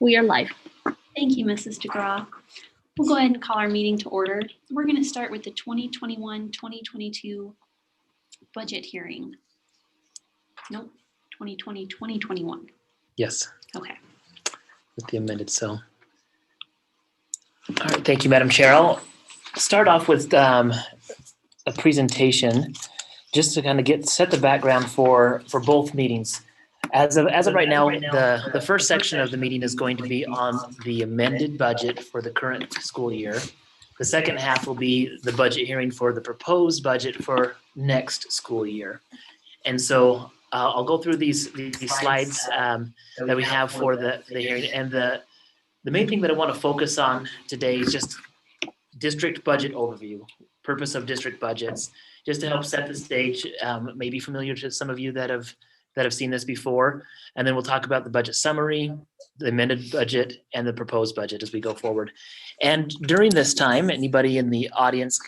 We are live. Thank you, Mrs. DeGraw. We'll go ahead and call our meeting to order. We're going to start with the 2021-2022 budget hearing. Nope, 2020-2021. Yes. Okay. With the amended cell. All right, thank you, Madam Chair. I'll start off with a presentation just to kind of set the background for both meetings. As of right now, the first section of the meeting is going to be on the amended budget for the current school year. The second half will be the budget hearing for the proposed budget for next school year. And so I'll go through these slides that we have for the hearing. And the main thing that I want to focus on today is just district budget overview, purpose of district budgets, just to help set the stage, maybe familiar to some of you that have seen this before. And then we'll talk about the budget summary, the amended budget, and the proposed budget as we go forward. And during this time, anybody in the audience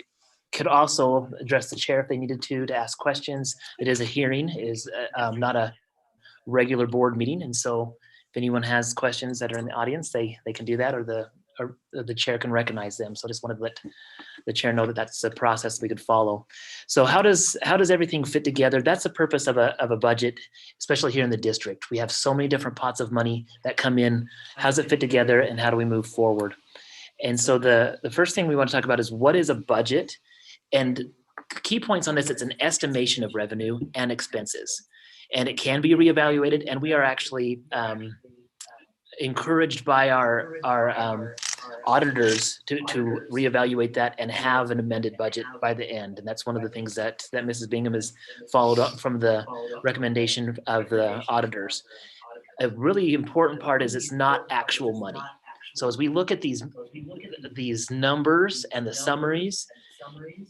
could also address the chair if they needed to ask questions. It is a hearing, it is not a regular board meeting. And so if anyone has questions that are in the audience, they can do that, or the chair can recognize them. So I just wanted to let the chair know that that's a process we could follow. So how does everything fit together? That's the purpose of a budget, especially here in the district. We have so many different pots of money that come in. How does it fit together, and how do we move forward? And so the first thing we want to talk about is, what is a budget? And key points on this: it's an estimation of revenue and expenses, and it can be reevaluated. And we are actually encouraged by our auditors to reevaluate that and have an amended budget by the end. And that's one of the things that Mrs. Bingham has followed up from the recommendation of the auditors. A really important part is it's not actual money. So as we look at these numbers and the summaries,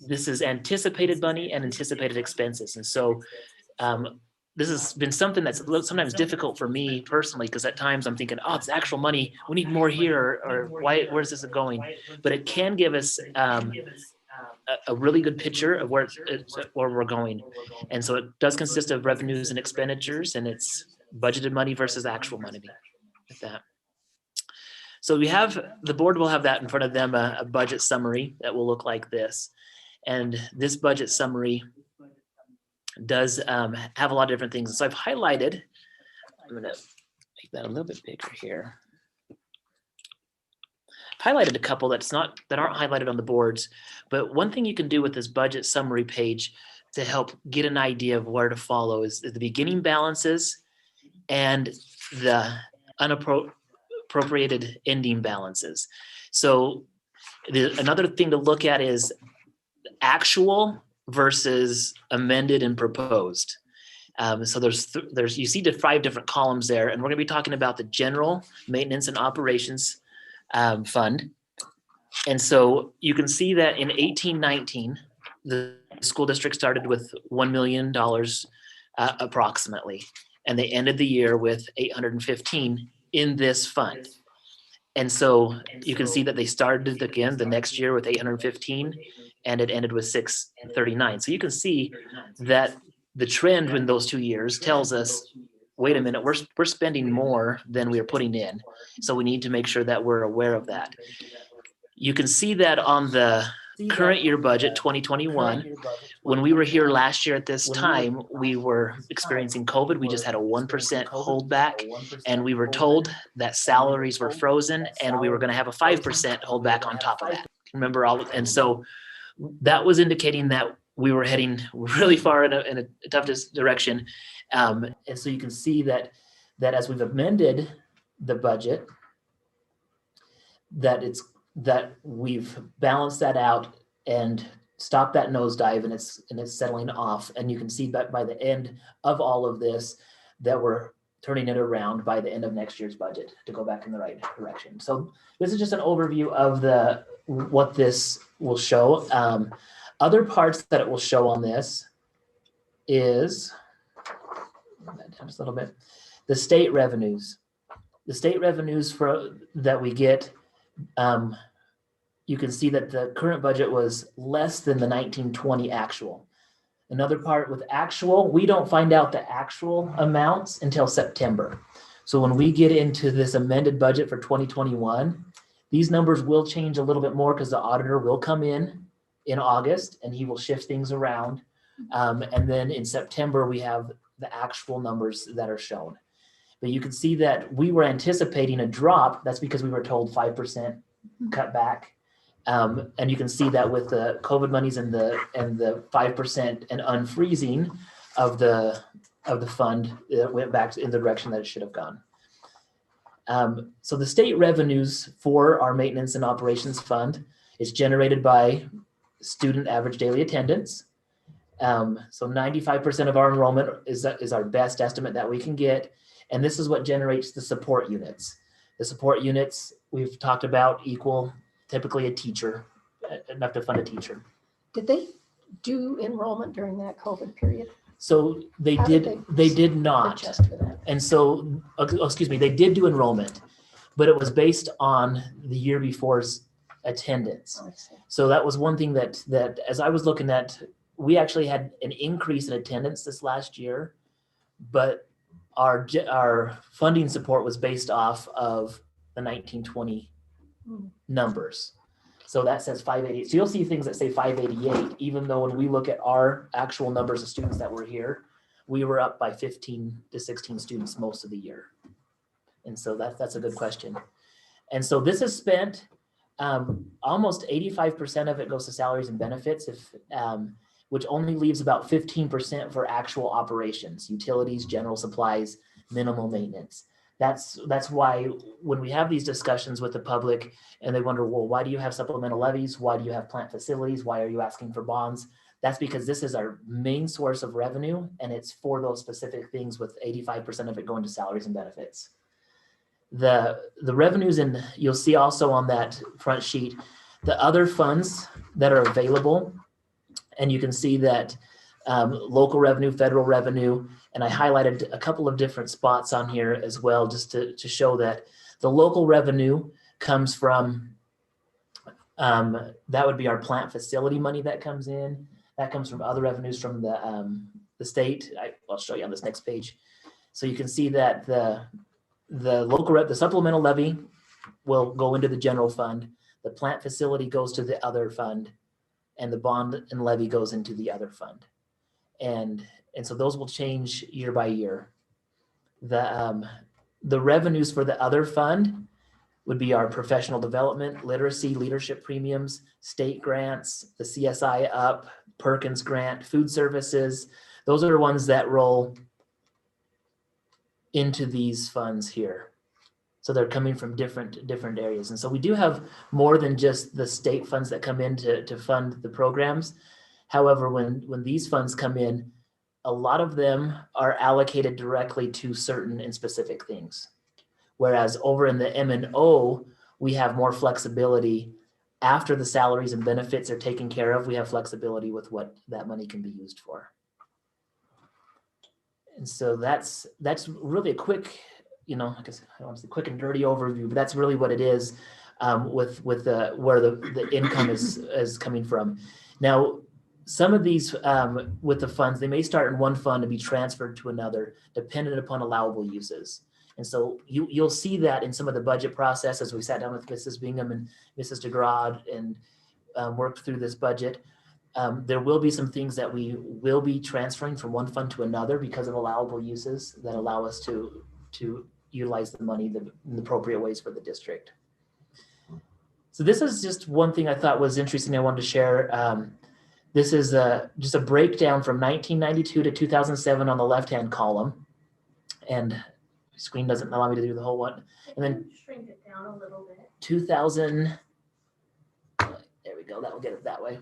this is anticipated money and anticipated expenses. And so this has been something that's sometimes difficult for me personally, because at times I'm thinking, oh, it's actual money, we need more here, or where's this going? But it can give us a really good picture of where we're going. And so it does consist of revenues and expenditures, and it's budgeted money versus actual money like that. So the board will have that in front of them, a budget summary that will look like this. And this budget summary does have a lot of different things. So I've highlighted, I'm going to make that a little bit bigger here. I've highlighted a couple that aren't highlighted on the boards, but one thing you can do with this budget summary page to help get an idea of where to follow is the beginning balances and the unappropriated ending balances. So another thing to look at is actual versus amended and proposed. So there's you see the 5 different columns there, and we're going to be talking about the general maintenance and operations fund. And so you can see that in 1819, the school district started with $1 million approximately, and they ended the year with 815 in this fund. And so you can see that they started again the next year with 815, and it ended with 639. So you can see that the trend in those 2 years tells us, wait a minute, we're spending more than we are putting in. So we need to make sure that we're aware of that. You can see that on the current year budget, 2021, when we were here last year at this time, we were experiencing COVID. We just had a 1% holdback, and we were told that salaries were frozen, and we were going to have a 5% holdback on top of that. Remember and so that was indicating that we were heading really far in a tough direction. And so you can see that as we've amended the budget, that we've balanced that out and stopped that nosedive, and it's settling off. And you can see that by the end of all of this, that we're turning it around by the end of next year's budget to go back in the right direction. So this is just an overview of what this will show. Other parts that it will show on this is, just a little bit, the state revenues. The state revenues that we get, you can see that the current budget was less than the 1920 actual. Another part with actual, we don't find out the actual amounts until September. So when we get into this amended budget for 2021, these numbers will change a little bit more because the auditor will come in August and he will shift things around. And then in September, we have the actual numbers that are shown. But you can see that we were anticipating a drop. That's because we were told 5% cut back. And you can see that with the COVID monies and the 5% and unfreezing of the fund, it went back in the direction that it should have gone. So the state revenues for our maintenance and operations fund is generated by student average daily attendance. So 95% of our enrollment is our best estimate that we can get. And this is what generates the support units. The support units we've talked about equal typically a teacher, enough to fund a teacher. Did they do enrollment during that COVID period? So they did not. Adjust for that? And so, excuse me, they did do enrollment, but it was based on the year before's attendance. Oh, I see. So that was one thing that as I was looking at, we actually had an increase in attendance this last year, but our funding support was based off of the 1920 numbers. So that says 588. So you'll see things that say 588, even though when we look at our actual numbers of students that were here, we were up by 15 to 16 students most of the year. And so that's a good question. And so this is spent, almost 85% of it goes to salaries and benefits, which only leaves about 15% for actual operations, utilities, general supplies, minimal maintenance. That's why when we have these discussions with the public and they wonder, well, why do you have supplemental levies? Why do you have plant facilities? Why are you asking for bonds? That's because this is our main source of revenue and it's for those specific things, with 85% of it going to salaries and benefits. The revenues, and you'll see also on that front sheet, the other funds that are available, and you can see that local revenue, federal revenue, and I highlighted a couple of different spots on here as well, just to show that the local revenue comes from, that would be our plant facility money that comes in. That comes from other revenues from the state. I'll show you on this next page. So you can see that the supplemental levy will go into the general fund. The plant facility goes to the other fund, and the bond and levy goes into the other fund. And so those will change year by year. The revenues for the other fund would be our professional development, literacy, leadership premiums, state grants, the CSI up, Perkins grant, food services. Those are the ones that roll into these funds here. So they're coming from different areas. And so we do have more than just the state funds that come in to fund the programs. However, when these funds come in, a lot of them are allocated directly to certain and specific things. Whereas over in the M&O, we have more flexibility. After the salaries and benefits are taken care of, we have flexibility with what that money can be used for. And so that's really a quick, I guess I don't want to say quick and dirty overview, but that's really what it is with where the income is coming from. Now, some of these with the funds, they may start in one fund and be transferred to another, dependent upon allowable uses. And so you'll see that in some of the budget process as we sat down with Mrs. Bingham and Mrs. DeGraw and worked through this budget. There will be some things that we will be transferring from one fund to another because of allowable uses that allow us to utilize the money in the appropriate ways for the district. So this is just one thing I thought was interesting I wanted to share. This is just a breakdown from 1992 to 2007 on the left-hand column. And my screen doesn't allow me to do the whole one. And then Shrink it down a little bit. 2000, there we go, that will get it that way.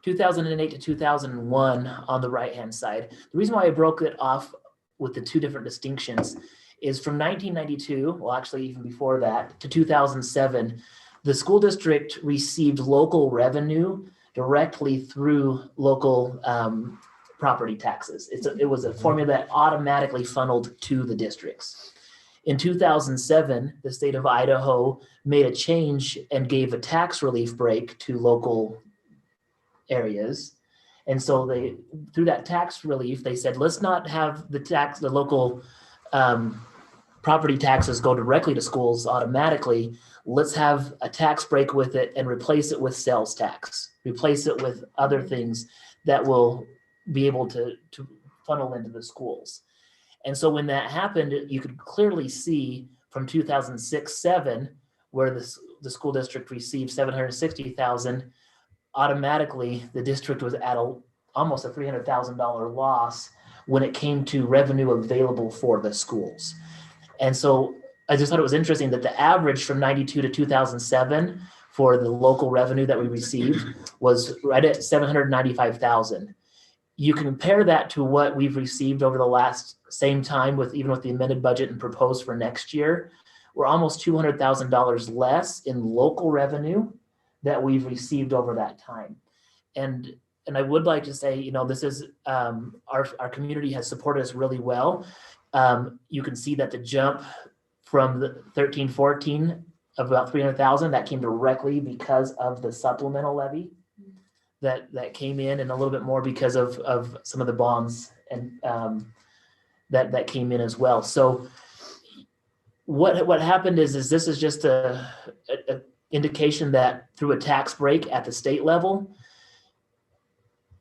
2008 to 2001 on the right-hand side. The reason why I broke it off with the two different distinctions is from 1992, well, actually even before that, to 2007, the school district received local revenue directly through local property taxes. It was a formula that automatically funneled to the districts. In 2007, the state of Idaho made a change and gave a tax relief break to local areas. And so through that tax relief, they said, let's not have the local property taxes go directly to schools automatically, let's have a tax break with it and replace it with sales tax, replace it with other things that will be able to funnel into the schools. And so when that happened, you could clearly see from 2006-07, where the school district received $760,000, automatically the district was at almost a $300,000 loss when it came to revenue available for the schools. And so I just thought it was interesting that the average from 92 to 2007 for the local revenue that we received was right at 795,000. You compare that to what we've received over the last same time even with the amended budget and proposed for next year, we're almost $200,000 less in local revenue that we've received over that time. And I would like to say, this is our community has supported us really well. You can see that the jump from the 13-14 of about 300,000, that came directly because of the supplemental levy that came in, and a little bit more because of some of the bonds and that came in as well. So what happened is this is just a indication that through a tax break at the state level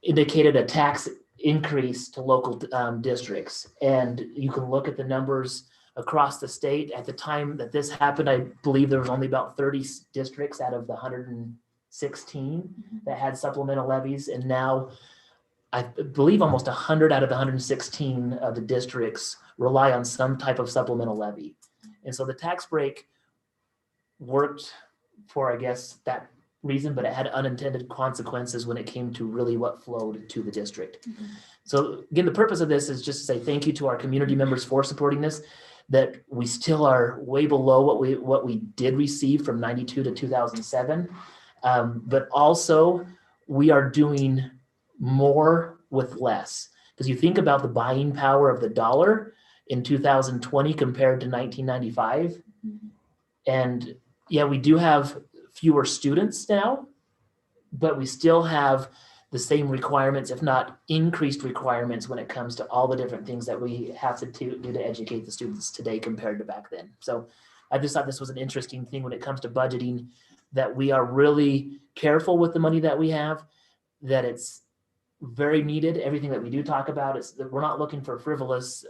indicated a tax increase to local districts. And you can look at the numbers across the state. At the time that this happened, I believe there was only about 30 districts out of the 116 that had supplemental levies. And now I believe almost 100 out of the 116 of the districts rely on some type of supplemental levy. And so the tax break worked for, I guess, that reason, but it had unintended consequences when it came to really what flowed to the district. So again, the purpose of this is just to say thank you to our community members for supporting this, that we still are way below what we did receive from 92 to 2007. But also we are doing more with less. Because you think about the buying power of the dollar in 2020 compared to 1995. And yeah, we do have fewer students now, but we still have the same requirements, if not increased requirements, when it comes to all the different things that we have to do to educate the students today compared to back then. So I just thought this was an interesting thing when it comes to budgeting, that we are really careful with the money that we have, that it's very needed. Everything that we do talk about is that we're not looking for frivolous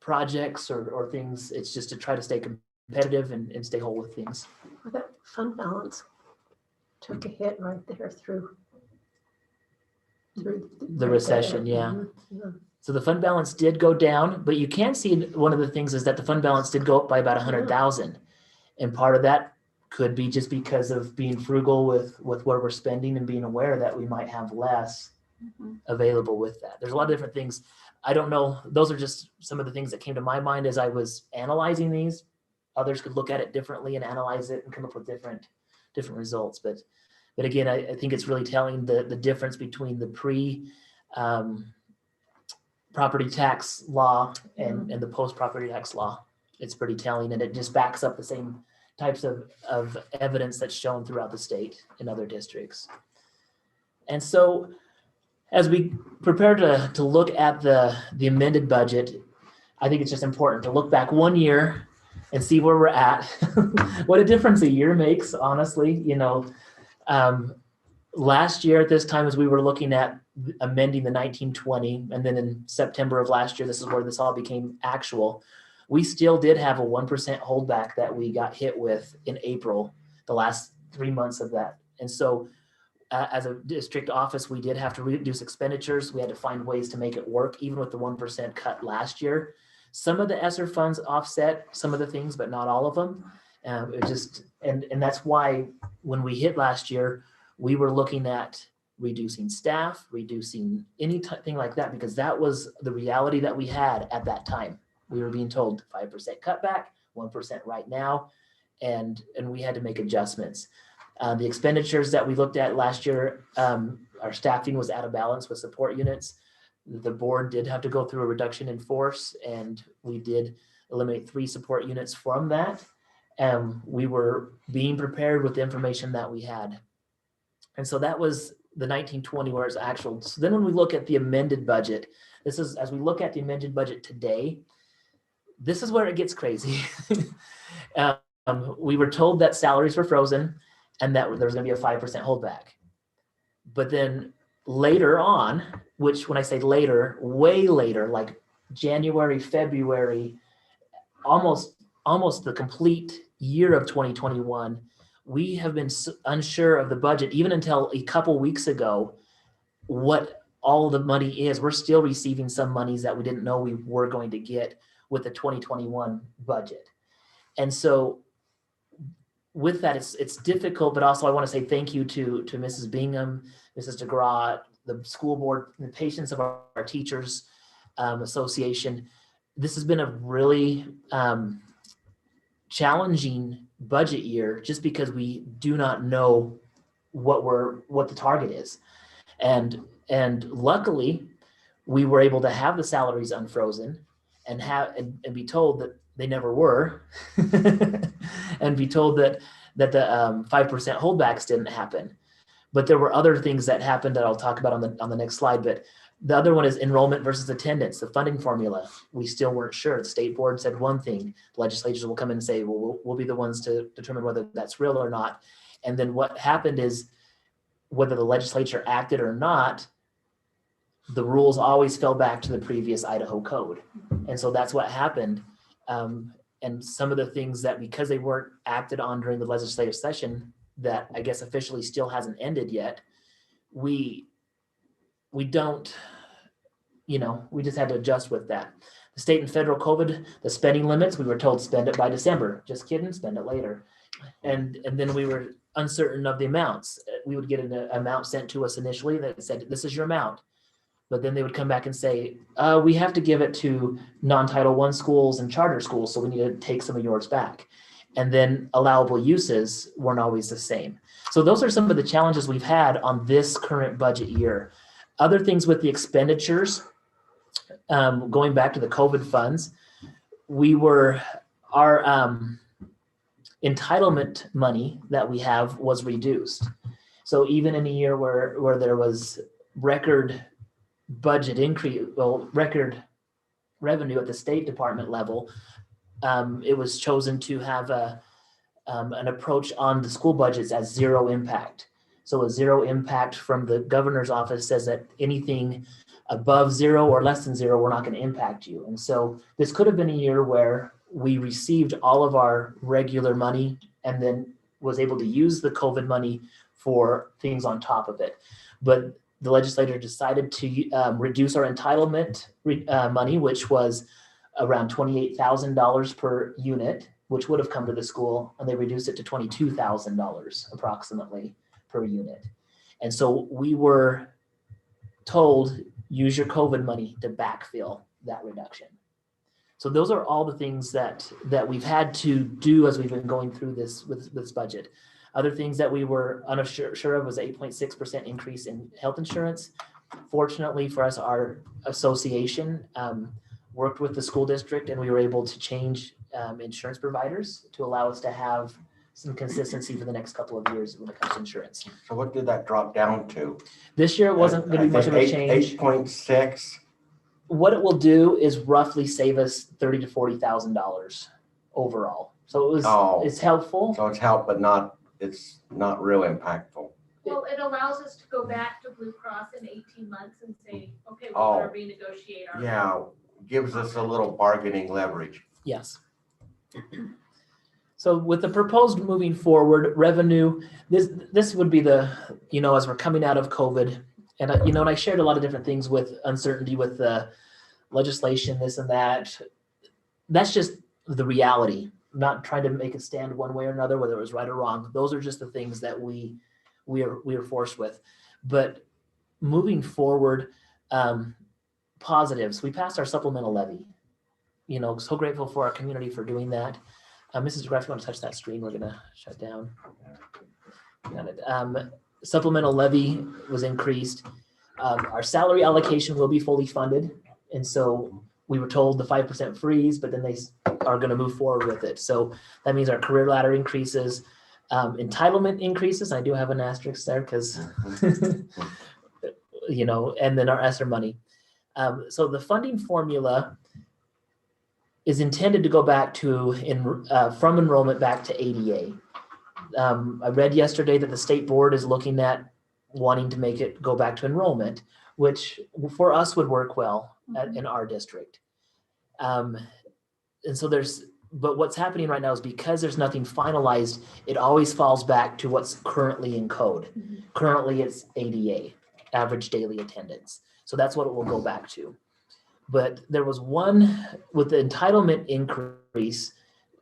projects or things. It's just to try to stay competitive and stay whole with things. Well, that fund balance took a hit right there through The recession, yeah. So the fund balance did go down, but you can see one of the things is that the fund balance did go up by about 100,000. And part of that could be just because of being frugal with where we're spending and being aware that we might have less available with that. There's a lot of different things. I don't know. Those are just some of the things that came to my mind as I was analyzing these. Others could look at it differently and analyze it and come up with different results. But again, I think it's really telling the difference between the property tax law and the post property tax law. It's pretty telling, and it just backs up the same types of evidence that's shown throughout the state in other districts. And so as we prepare to look at the amended budget, I think it's just important to look back 1 year and see where we're at. What a difference a year makes, honestly. Last year at this time, as we were looking at amending the 1920, and then in September of last year, this is where this all became actual. We still did have a 1% holdback that we got hit with in April, the last 3 months of that. And so as a district office, we did have to reduce expenditures. We had to find ways to make it work, even with the 1% cut last year. Some of the ESSER funds offset some of the things, but not all of them. And that's why when we hit last year, we were looking at reducing staff, reducing anything like that, because that was the reality that we had at that time. We were being told 5% cutback, 1% right now, and we had to make adjustments. The expenditures that we looked at last year, our staffing was out of balance with support units. The board did have to go through a reduction in force, and we did eliminate 3 support units from that. We were being prepared with the information that we had. And so that was the 1920 where it's actual. So then when we look at the amended budget, this is, as we look at the amended budget today, this is where it gets crazy. We were told that salaries were frozen and that there was going to be a 5% holdback. But then later on, which when I say later, way later, like January, February, almost the complete year of 2021, we have been unsure of the budget even until a couple weeks ago, what all the money is. We're still receiving some monies that we didn't know we were going to get with the 2021 budget. And so with that, it's difficult, but also I want to say thank you to Mrs. Bingham, Mrs. DeGraw, the school board, the patience of our teachers association. This has been a really challenging budget year just because we do not know what the target is. And luckily we were able to have the salaries unfrozen and be told that they never were and be told that the 5% holdbacks didn't happen. But there were other things that happened that I'll talk about on the next slide. But the other one is enrollment versus attendance, the funding formula. We still weren't sure. The state board said one thing. The legislatures will come in and say, well, we'll be the ones to determine whether that's real or not. And then what happened is, whether the legislature acted or not, the rules always fell back to the previous Idaho code. And so that's what happened. And some of the things that, because they weren't acted on during the legislative session, that I guess officially still hasn't ended yet, we don't, we just had to adjust with that. The state and federal COVID, the spending limits, we were told spend it by December. Just kidding, spend it later. And then we were uncertain of the amounts. We would get an amount sent to us initially that said, this is your amount. But then they would come back and say, we have to give it to non-Title I schools and charter schools, so we need to take some of yours back. And then allowable uses weren't always the same. So those are some of the challenges we've had on this current budget year. Other things with the expenditures, going back to the COVID funds, our entitlement money that we have was reduced. So even in a year where there was record budget increase, record revenue at the State Department level, it was chosen to have an approach on the school budgets as zero impact. So a zero impact from the governor's office says that anything above zero or less than zero, we're not going to impact you. And so this could have been a year where we received all of our regular money and then was able to use the COVID money for things on top of it. But the legislature decided to reduce our entitlement money, which was around $28,000 per unit, which would have come to the school, and they reduced it to $22,000 approximately per unit. And so we were told, use your COVID money to backfill that reduction. So those are all the things that we've had to do as we've been going through this with this budget. Other things that we were unsure of was 8.6% increase in health insurance. Fortunately for us, our association worked with the school district, and we were able to change insurance providers to allow us to have some consistency for the next couple of years when it comes to insurance. So what did that drop down to? This year it wasn't going to be much of a change. 8.6. What it will do is roughly save us $30,000 to $40,000 overall. So it's helpful. So it's helped, but it's not real impactful. Well, it allows us to go back to Blue Cross in 18 months and say, okay, we want to renegotiate our. Yeah, gives us a little bargaining leverage. Yes. So with the proposed moving forward revenue, this would be the, as we're coming out of COVID, and and I shared a lot of different things with uncertainty with the legislation, this and that. That's just the reality. I'm not trying to make a stand one way or another, whether it was right or wrong. Those are just the things that we are forced with. But moving forward, positives. We passed our supplemental levy. So grateful for our community for doing that. Mrs. DeGraff, if you want to touch that screen, we're going to shut down. Got it. Supplemental levy was increased. Our salary allocation will be fully funded. And so we were told the 5% freeze, but then they are going to move forward with it. So that means our career ladder increases, entitlement increases. I do have an asterisk there because, and then our ESSER money. So the funding formula, is intended to go back to from enrollment back to ADA. I read yesterday that the state board is looking at wanting to make it go back to enrollment, which for us would work well in our district. And so but what's happening right now is because there's nothing finalized, it always falls back to what's currently in code. Currently it's ADA, average daily attendance. So that's what it will go back to. But there was one with the entitlement increase.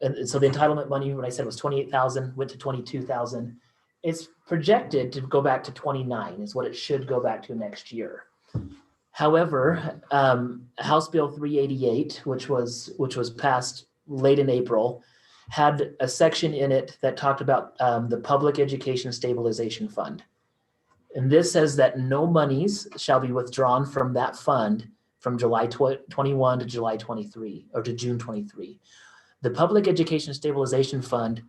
And so the entitlement money, when I said was 28,000, went to 22,000. It's projected to go back to 29 is what it should go back to next year. However, House Bill 388, which was passed late in April, had a section in it that talked about the Public Education Stabilization Fund. And this says that no monies shall be withdrawn from that fund from July 21 to July 23 or to June 23. The Public Education Stabilization Fund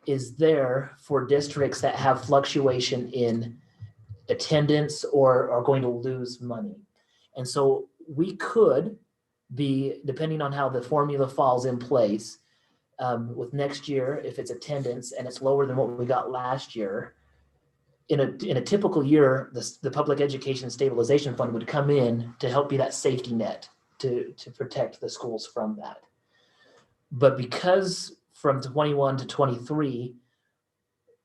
is there for districts that have fluctuation in attendance or are going to lose money. And so we could be, depending on how the formula falls in place, with next year, if it's attendance and it's lower than what we got last year, in a typical year, the Public Education Stabilization Fund would come in to help be that safety net to protect the schools from that. But because from 21 to 23,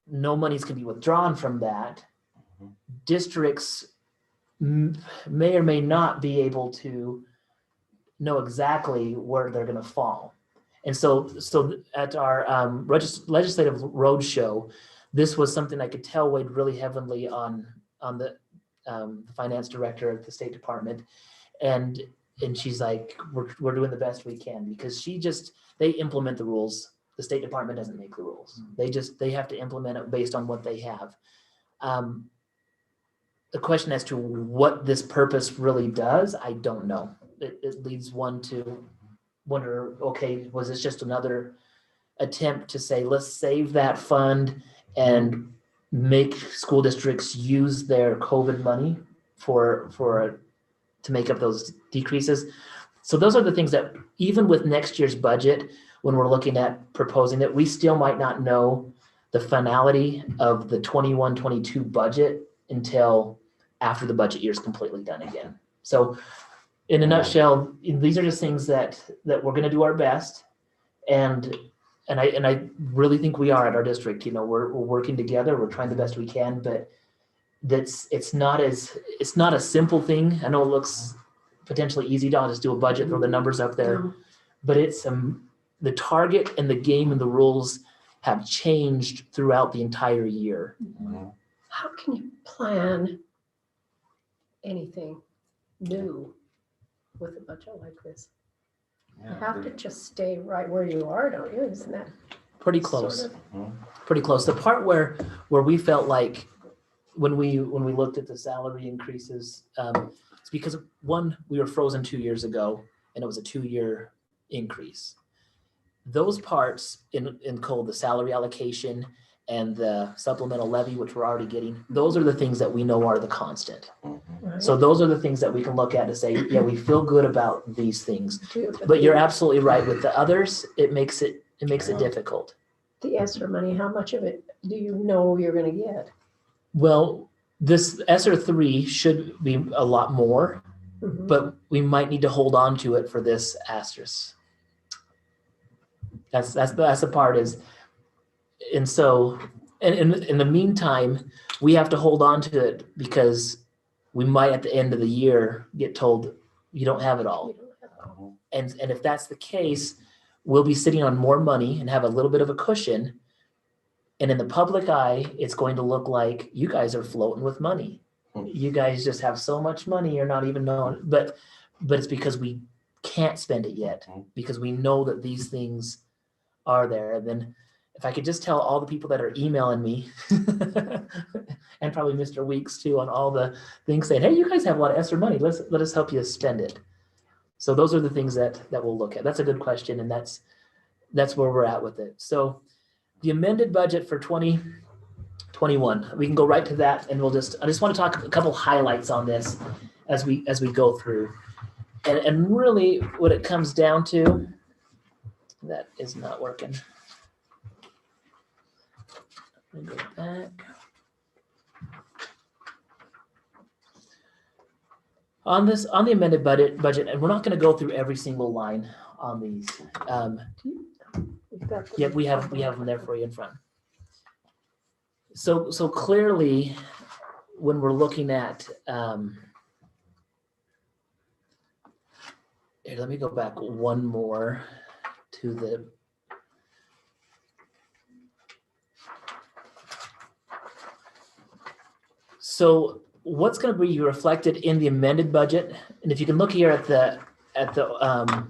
no monies can be withdrawn from that, districts may or may not be able to know exactly where they're going to fall. And so at our legislative roadshow, this was something I could tell weighed really heavily on the finance director at the State Department. And she's like, we're doing the best we can, because they implement the rules. The State Department doesn't make the rules. They have to implement it based on what they have. The question as to what this purpose really does, I don't know. It leads one to wonder, okay, was this just another attempt to say, let's save that fund and make school districts use their COVID money to make up those decreases? So those are the things that even with next year's budget, when we're looking at proposing it, we still might not know the finality of the 21-22 budget until after the budget year is completely done again. So in a nutshell, these are just things that we're going to do our best. And I really think we are at our district. We're working together. We're trying the best we can, but it's not a simple thing. I know it looks potentially easy to just do a budget, throw the numbers up there, but it's the target and the game and the rules have changed throughout the entire year. How can you plan anything new with a budget like this? You have to just stay right where you are, don't you? Isn't that pretty close? sort of? Pretty close. The part where we felt like when we looked at the salary increases, it's because one, we were frozen 2 years ago, and it was a 2-year increase. Those parts in code, the salary allocation and the supplemental levy, which we're already getting, those are the things that we know are the constant. Right. So those are the things that we can look at to say, yeah, we feel good about these things. But the- you're absolutely right. With the others, it makes it difficult. The ESSER money, how much of it do you know you're going to get? Well, this ESSER 3 should be a lot more, Mhm. but we might need to hold on to it for this asterisk. That's the part is, and so, and in the meantime, we have to hold on to it because we might at the end of the year get told you don't have it all. You don't have it all. And if that's the case, we'll be sitting on more money and have a little bit of a cushion. And in the public eye, it's going to look like you guys are floating with money. You guys just have so much money, you're not even knowing. But it's because we can't spend it yet, because we know that these things are there. And then if I could just tell all the people that are emailing me and probably Mr. Weeks too, on all the things saying, hey, you guys have a lot of ESSER money. Let us help you spend it. So those are the things that we'll look at. That's a good question. And that's where we're at with it. So the amended budget for 2021, we can go right to that. And I just want to talk a couple highlights on this as we go through. And really what it comes down to that is not working. Let me go back. On the amended budget, and we're not going to go through every single line on these. We've got them. Yeah, we have them there for you in front. So clearly, when we're looking at, here, let me go back one more to the. So what's going to be reflected in the amended budget, and if you can look here at the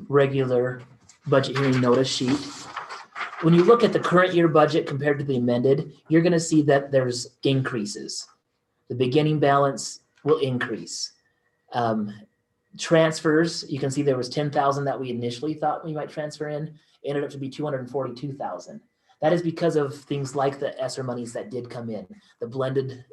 regular budget hearing notice sheet, when you look at the current year budget compared to the amended, you're going to see that there's increases. The beginning balance will increase. Transfers, you can see there was 10,000 that we initially thought we might transfer in, ended up to be 242,000. That is because of things like the ESSER monies that did come in, the blended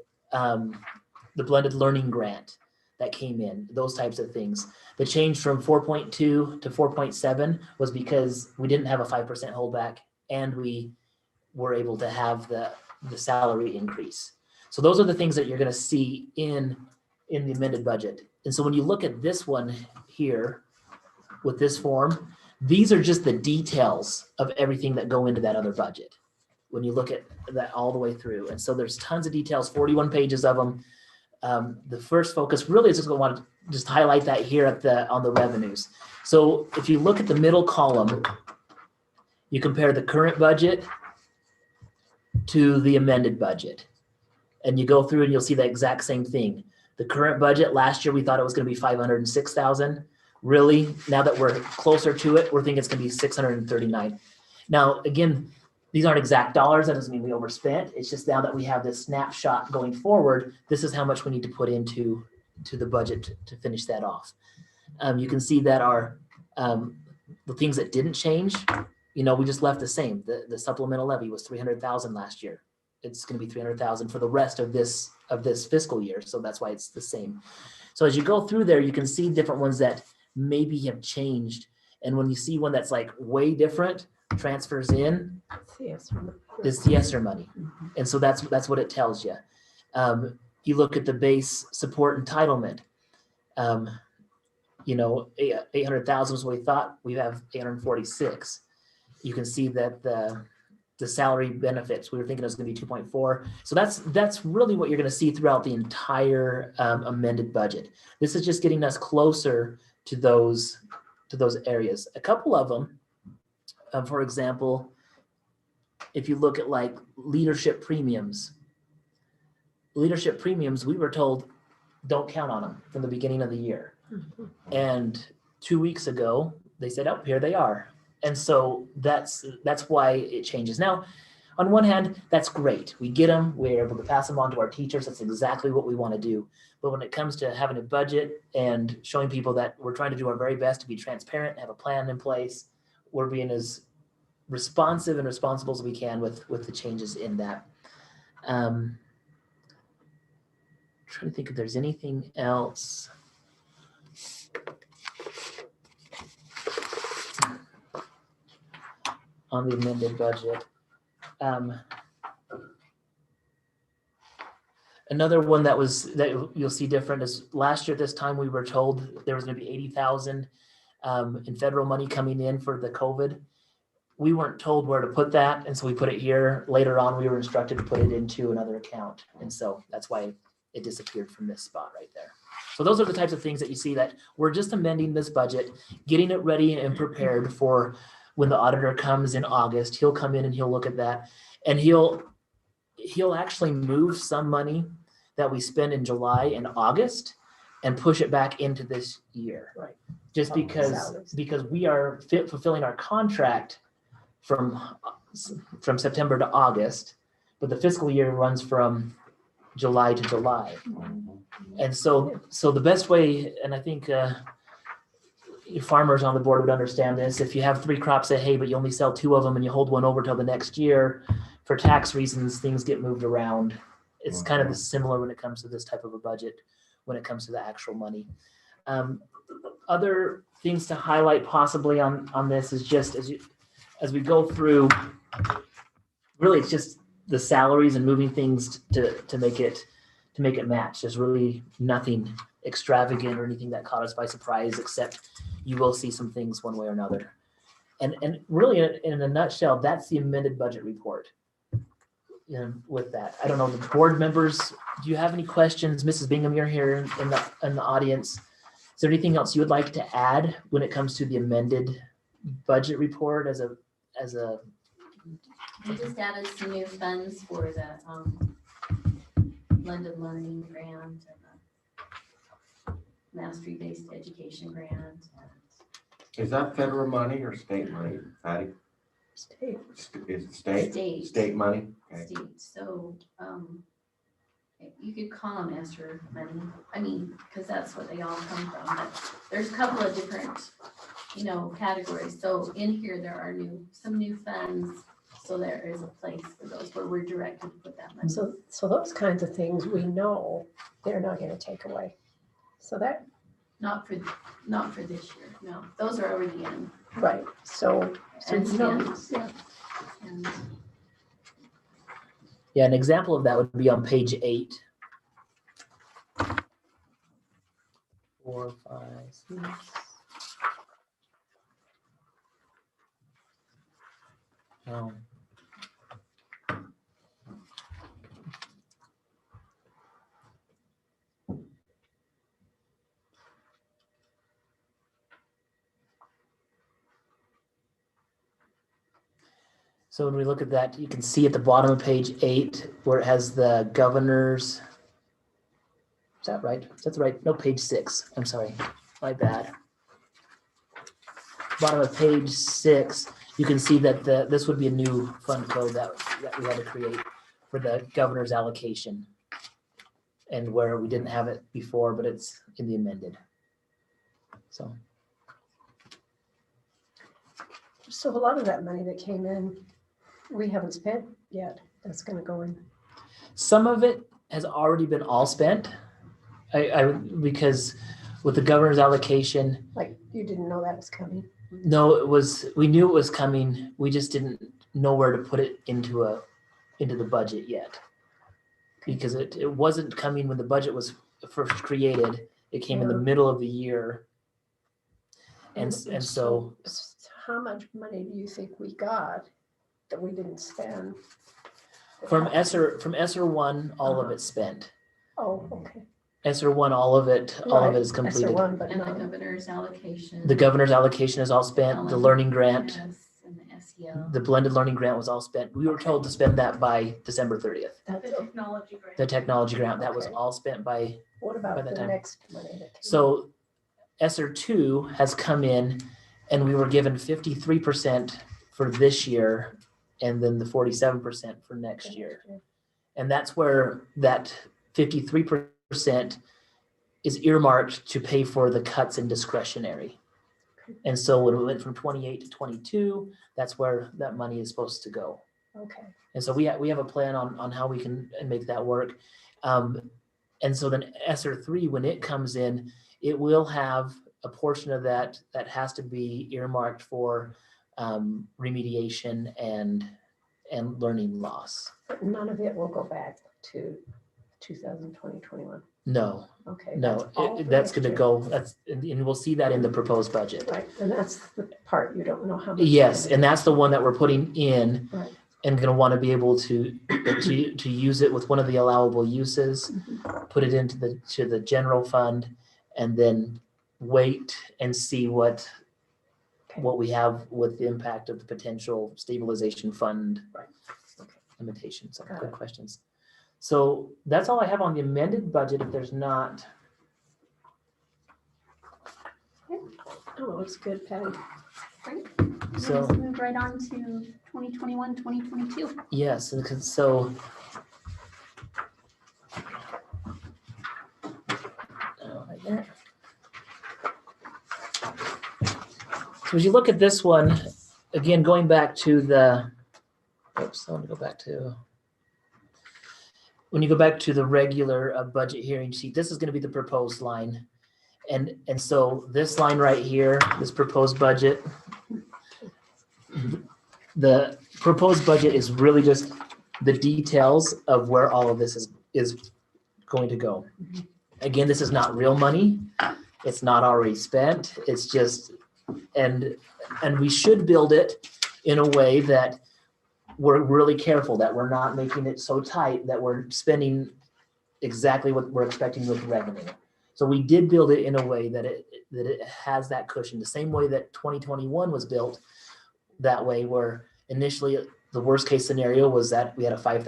learning grant that came in, those types of things. The change from 4.2 to 4.7 was because we didn't have a 5% holdback and we were able to have the salary increase. So those are the things that you're going to see in the amended budget. And so when you look at this one here with this form, these are just the details of everything that go into that other budget. When you look at that all the way through. And so there's tons of details, 41 pages of them. The first focus really is just going to want to just highlight that here on the revenues. So if you look at the middle column, you compare the current budget to the amended budget. And you go through and you'll see the exact same thing. The current budget, last year we thought it was going to be 506,000. Really, now that we're closer to it, we're thinking it's going to be 639. Now, again, these aren't exact dollars. That doesn't mean we overspent. It's just now that we have this snapshot going forward, this is how much we need to put into the budget to finish that off. You can see that our the things that didn't change, we just left the same. The supplemental levy was 300,000 last year. It's going to be 300,000 for the rest of this fiscal year. So that's why it's the same. So as you go through there, you can see different ones that maybe have changed. And when you see one that's like way different, transfers in, it's the ESSER money. And so that's what it tells you. You look at the base support entitlement. 800,000 was what we thought. We have 846. You can see that the salary benefits, we were thinking it was going to be 2.4. So that's really what you're going to see throughout the entire amended budget. This is just getting us closer to those areas. A couple of them, for example, if you look at like leadership premiums, we were told don't count on them from the beginning of the year. And 2 weeks ago, they said, oh, here they are. And so that's why it changes. Now, on one hand, that's great. We get them. We're able to pass them on to our teachers. That's exactly what we want to do. But when it comes to having a budget and showing people that we're trying to do our very best to be transparent, have a plan in place, we're being as responsive and responsible as we can with the changes in that. Trying to think if there's anything else. On the amended budget. Another one that you'll see different is last year at this time we were told there was going to be 80,000 in federal money coming in for the COVID. We weren't told where to put that, and so we put it here. Later on, we were instructed to put it into another account, and so that's why it disappeared from this spot right there. So those are the types of things that you see that we're just amending this budget, getting it ready and prepared for when the auditor comes in August. He'll come in and he'll look at that, and he'll actually move some money that we spend in July and August and push it back into this year. Right. Just because we are fulfilling our contract from September to August, but the fiscal year runs from July to July. And so the best way, and I think farmers on the board would understand this, if you have 3 crops of hay, but you only sell 2 of them and you hold one over till the next year, for tax reasons, things get moved around. It's kind of similar when it comes to this type of a budget, when it comes to the actual money. Other things to highlight possibly on this is just as we go through, really it's just the salaries and moving things to make it match. There's really nothing extravagant or anything that caught us by surprise, except you will see some things one way or another. And really in a nutshell, that's the amended budget report. With that, I don't know, the board members, do you have any questions? Mrs. Bingham, you're here in the audience. Is there anything else you would like to add when it comes to the amended budget report as a We just added some new funds for the blended learning grant and the mastery-based education grant. Is that federal money or state money, Patty? State. Is it state? State. State money? Okay. State, so, you could call them ESSER money, I mean, because that's what they all come from, but there's a couple of different, categories. So in here, there are some new funds, so there is a place for those where we're directed to put that money. So those kinds of things we know they're not gonna take away. So that, Not for this year, no, those are already in. right, so And you know, spent. yeah. And Yeah, an example of that would be on page 8. 4, 5, 6. Oh. So when we look at that, you can see at the bottom of page 8 where it has the governors. Is that right? That's right. No, page 6. I'm sorry. My bad. Bottom of page 6, you can see that this would be a new fund code that we had to create for the governor's allocation. And where we didn't have it before, but it's in the amended. So So a lot of that money that came in, we haven't spent yet. That's gonna go in. some of it has already been all spent. Because with the governor's allocation, Like, you didn't know that was coming. no, we knew it was coming. We just didn't know where to put it into the budget yet. Because it wasn't coming when the budget was first created. It came in the middle of the year. And so How much money do you think we got that we didn't spend? from ESSER 1, all of it's spent. Oh, okay. ESSER 1, all of it is completed. ESSER 1, but and the not, governor's allocation. The governor's allocation is all spent. The learning grant, LMS And the SEL. the blended learning grant was all spent. We were told to spend that by December 30th. The that's, technology grant. The technology grant, that was Okay. all spent by, what by about that the time. next money that came? so ESSER 2 has come in and we were given 53% for this year and then the 47% for next year. And that's where that 53% is earmarked to pay for the cuts in discretionary. And so when we went from 28 to 22, that's where that money is supposed to go. Okay, And so we have a plan on how we can make that work. And so then ESSER 3, when it comes in, it will have a portion of that has to be earmarked for remediation and learning loss. but none of it will go back to 2020-21. No, Okay. no, all for that's next going to year. go, and we'll see that in the proposed budget. Right, and that's the part you don't know how much. Yes, and that's the one that we're putting in Right. and going to want to be able to use it with one of the allowable uses, Mhm. put it into the general fund, and then wait and see what we have with the impact of the potential stabilization fund Right. Okay. limitations. So Got good it. questions. So that's all I have on the amended budget. If there's not, Oh, looks good, Patty. so Let's move right on to 2021, 2022. yes, and so. Right there. So as you look at this one, again, going back to oops, I want to go back to, when you go back to the regular budget hearing sheet, this is going to be the proposed line. And so this line right here, this proposed budget, the proposed budget is really just the details of where all of this is going to go. Again, this is not real money. It's not already spent. It's just, and we should build it in a way that we're really careful, that we're not making it so tight that we're spending exactly what we're expecting with revenue. So we did build it in a way that it has that cushion, the same way that 2021 was built that way, where initially the worst case scenario was that we had a $5,000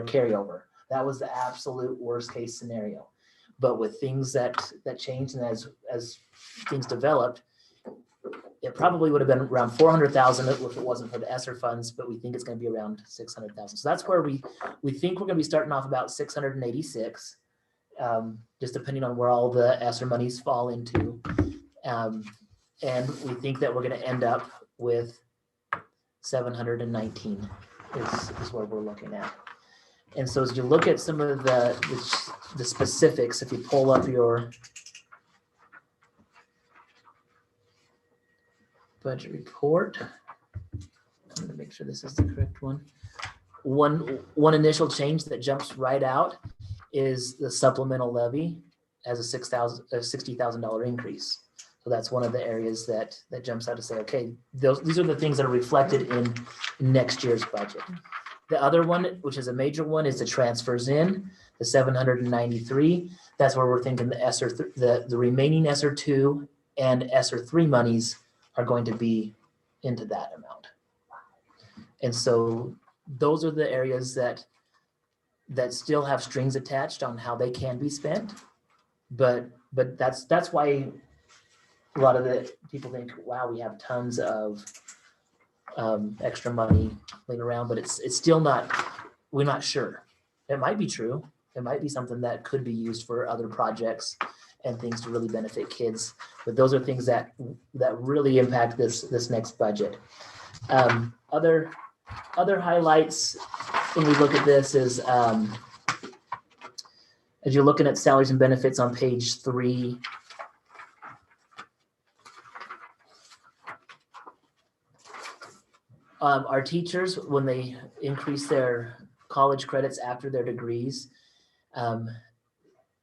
carryover. That was the absolute worst case scenario. But with things that changed and as things developed, it probably would have been around 400,000 if it wasn't for the ESSER funds, but we think it's going to be around 600,000. So that's where we think we're going to be starting off about 686, just depending on where all the ESSER monies fall into. And we think that we're going to end up with 719 is where we're looking at. And so as you look at some of the specifics, if you pull up your budget report, I'm going to make sure this is the correct one. One initial change that jumps right out is the supplemental levy as a $60,000 increase. So that's one of the areas that jumps out to say, okay, these are the things that are reflected in next year's budget. The other one, which is a major one, is the transfers in, the 793. That's where we're thinking the ESSER, the remaining ESSER 2 and ESSER 3 monies are going to be into that amount. And so those are the areas that still have strings attached on how they can be spent. But that's why a lot of the people think, wow, we have tons of extra money laying around, but it's still not, we're not sure. It might be true. It might be something that could be used for other projects and things to really benefit kids. But those are things that really impact this next budget. Other highlights when we look at this is, as you're looking at salaries and benefits on page 3, our teachers, when they increase their college credits after their degrees,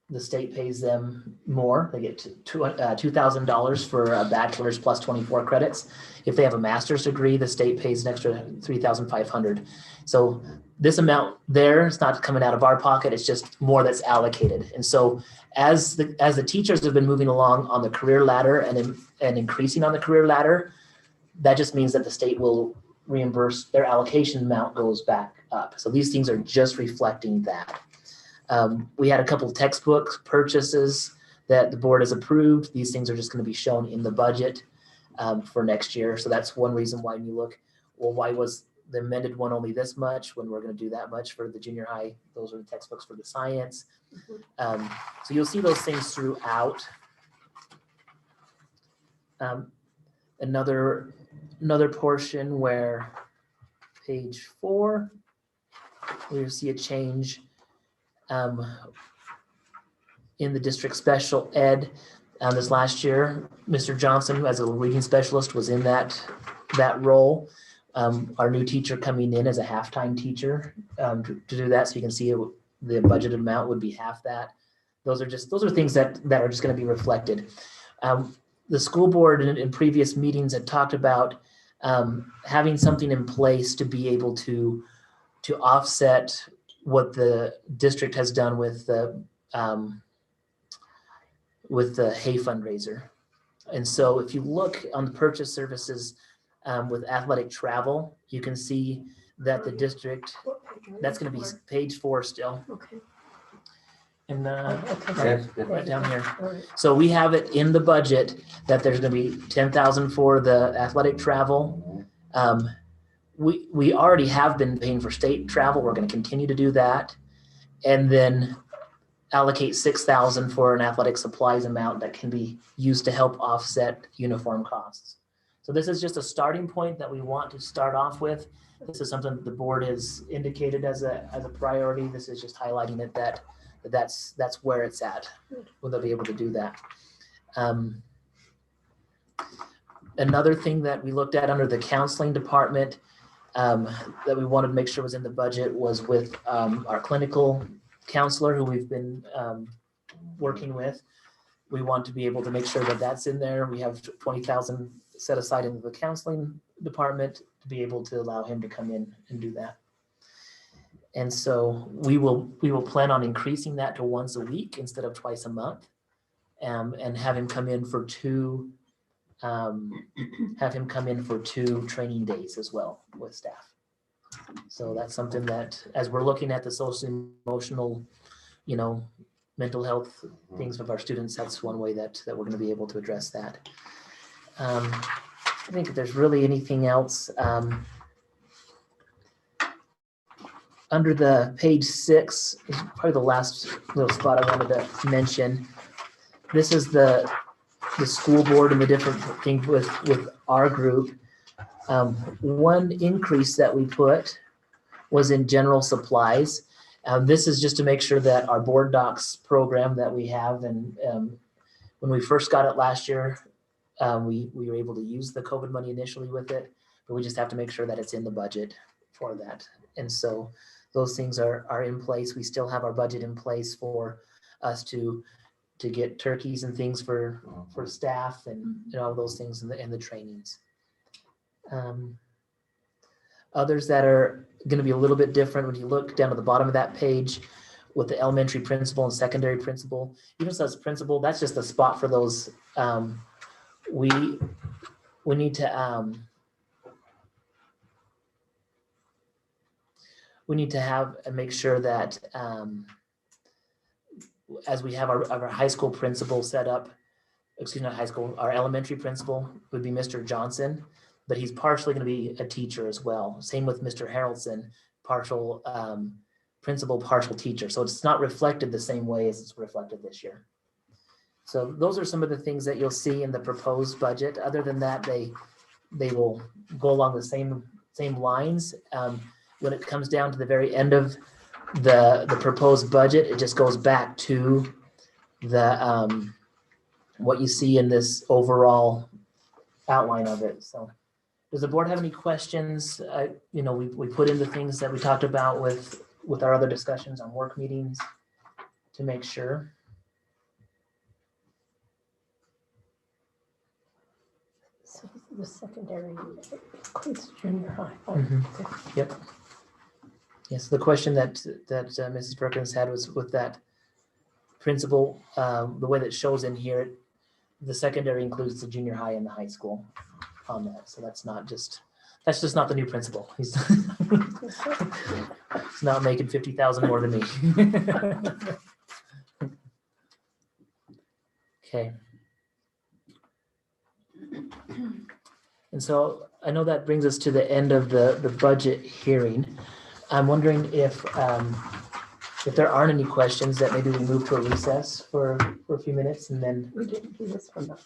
the state pays them more. They get $2,000 for a bachelor's plus 24 credits. If they have a master's degree, the state pays an extra $3,500. So this amount there is not coming out of our pocket. It's just more that's allocated. And so as the teachers have been moving along on the career ladder and increasing on the career ladder, that just means that the state will reimburse, their allocation amount goes back up. So these things are just reflecting that. We had a couple of textbook purchases that the board has approved. These things are just going to be shown in the budget for next year. So that's one reason why you look, well, why was the amended one only this much when we're going to do that much for the junior high? Those are the textbooks for the science. So you'll see those things throughout. Another portion where page 4, we see a change in the district special ed. This last year, Mr. Johnson, as a reading specialist, was in that role. Our new teacher coming in as a half-time teacher to do that, so you can see the budgeted amount would be half that. Those are things that are just going to be reflected. The school board in previous meetings had talked about having something in place to be able to offset what the district has done with the hay fundraiser. And so if you look on the purchase services with athletic travel, you can see that the district, that's going to be page 4 still. Okay. And Okay. right down here. All right. So we have it in the budget that there's going to be $10,000 for the athletic travel. We already have been paying for state travel. We're going to continue to do that, and then allocate $6,000 for an athletic supplies amount that can be used to help offset uniform costs. So this is just a starting point that we want to start off with. This is something that the board has indicated as a priority. This is just highlighting it that's where it's at. Will they be able to do that? Another thing that we looked at under the counseling department, that we wanted to make sure was in the budget was with our clinical counselor who we've been working with. We want to be able to make sure that that's in there. We have 20,000 set aside in the counseling department to be able to allow him to come in and do that. And so we will plan on increasing that to once a week instead of twice a month, and have him come in for two training days as well with staff. So that's something that, as we're looking at the social emotional, mental health things of our students, that's one way that we're going to be able to address that. I think if there's really anything else, under the page 6 is probably the last little spot I wanted to mention. This is the school board and the different things with our group. One increase that we put was in general supplies. This is just to make sure that our board docs program that we have, and when we first got it last year, we were able to use the COVID money initially with it, but we just have to make sure that it's in the budget for that. And so those things are in place. We still have our budget in place for us to get turkeys and things for staff and all those things and the trainings. Others that are going to be a little bit different, when you look down at the bottom of that page with the elementary principal and secondary principal, even says principal, that's just a spot for those. We need to have and make sure that as we have our high school principal set up, not high school, our elementary principal would be Mr. Johnson, but he's partially going to be a teacher as well. Same with Mr. Harrelson, partial principal, partial teacher. So it's not reflected the same way as it's reflected this year. So those are some of the things that you'll see in the proposed budget. Other than that, they will go along the same lines. When it comes down to the very end of the proposed budget, it just goes back to the what you see in this overall outline of it. So does the board have any questions? We put in the things that we talked about with our other discussions on work meetings to make sure. So the secondary includes junior high. Mhm. Yep. Yes, the question that Mrs. Perkins had was with that principal, the way that shows in here, the secondary includes the junior high and the high school on that. So that's just not the new principal. He's not making 50,000 more than me. Okay. And so I know that brings us to the end of the budget hearing. I'm wondering if there aren't any questions, that maybe we move to a recess for a few minutes, and then We didn't do this one.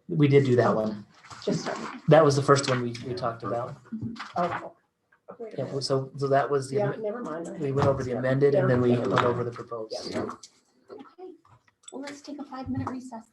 we did do that one. Just That was the first one we talked about. oh, wait a Yeah, minute. so that was Yeah, never mind. we went over the amended, and then we went over the proposed. Yeah. Okay, well, let's take a 5-minute recess.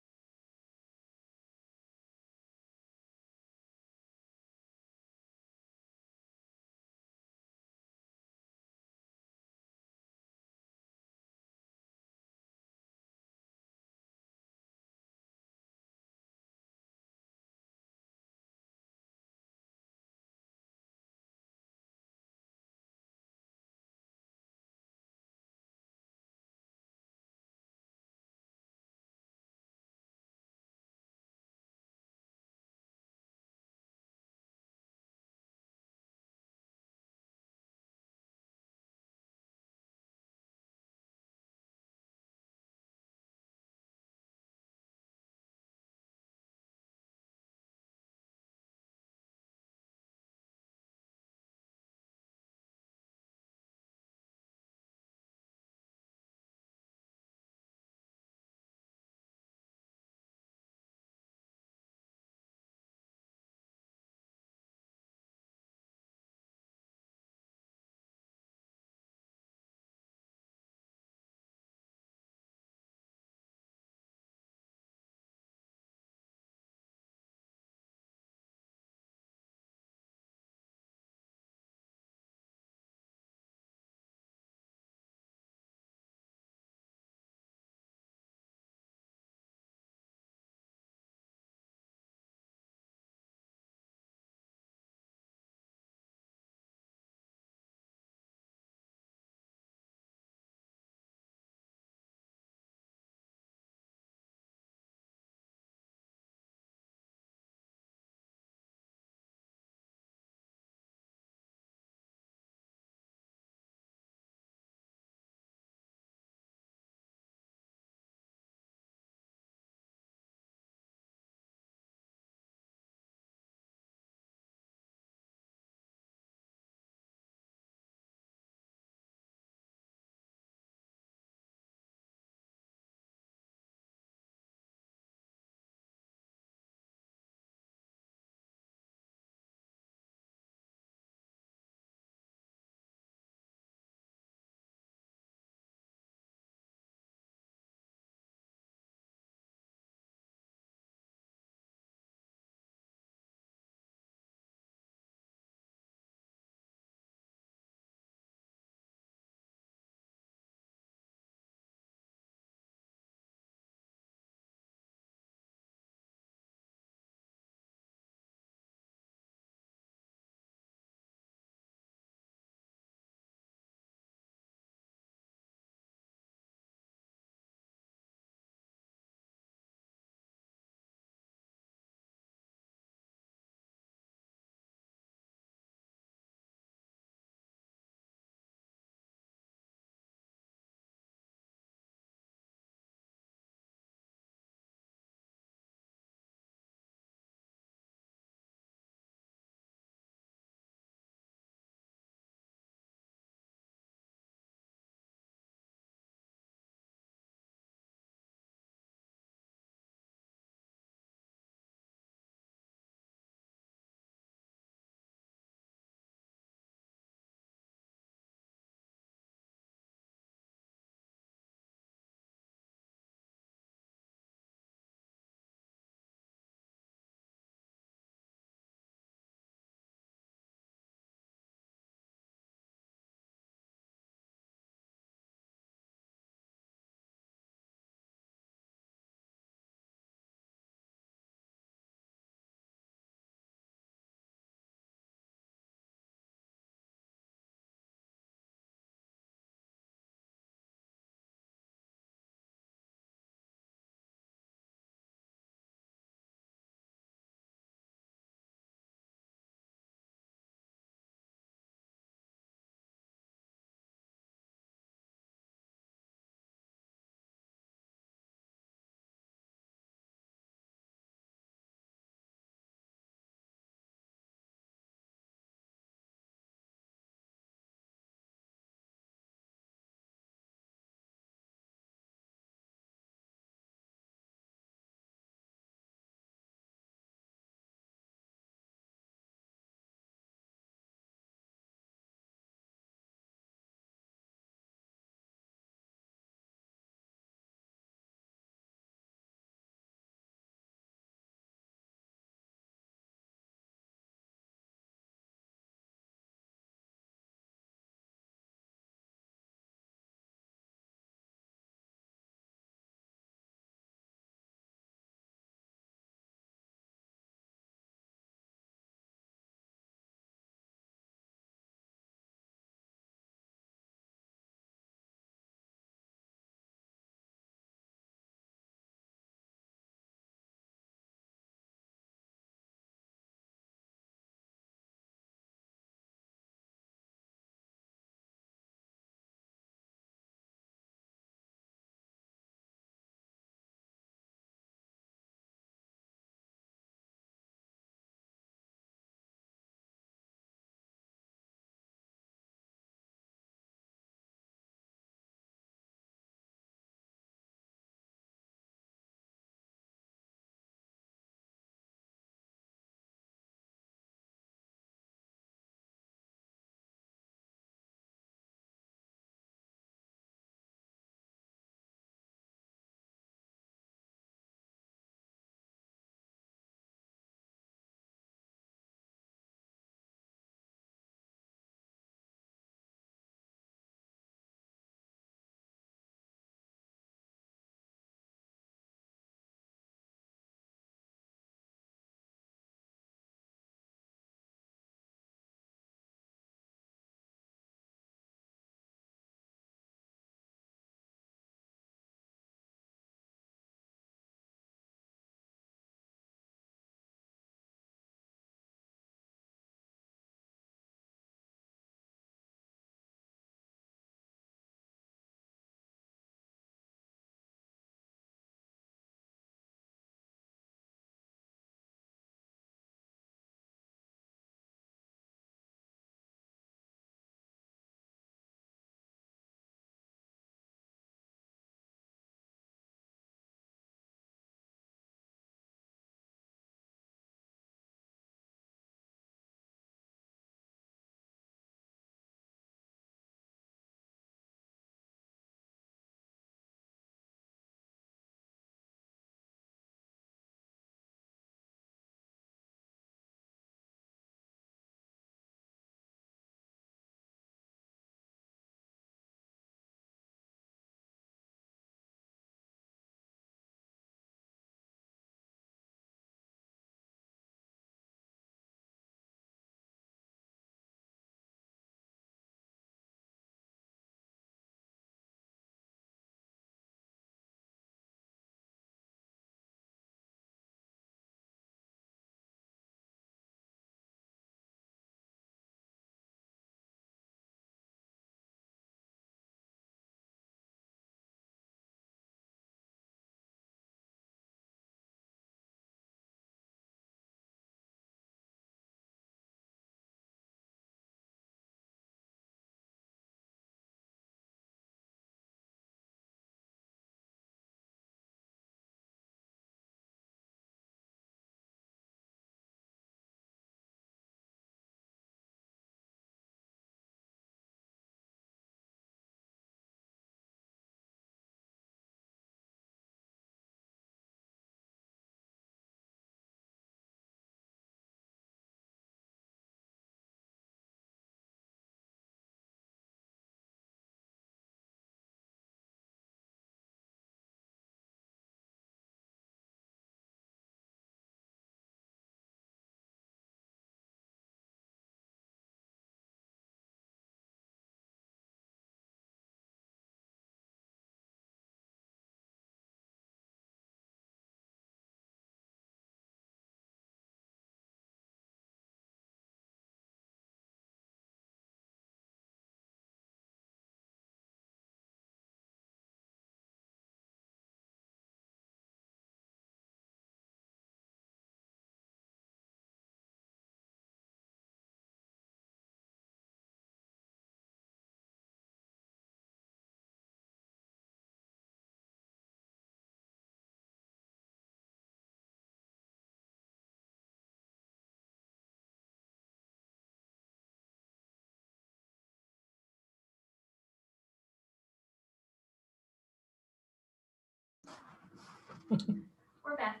We're back.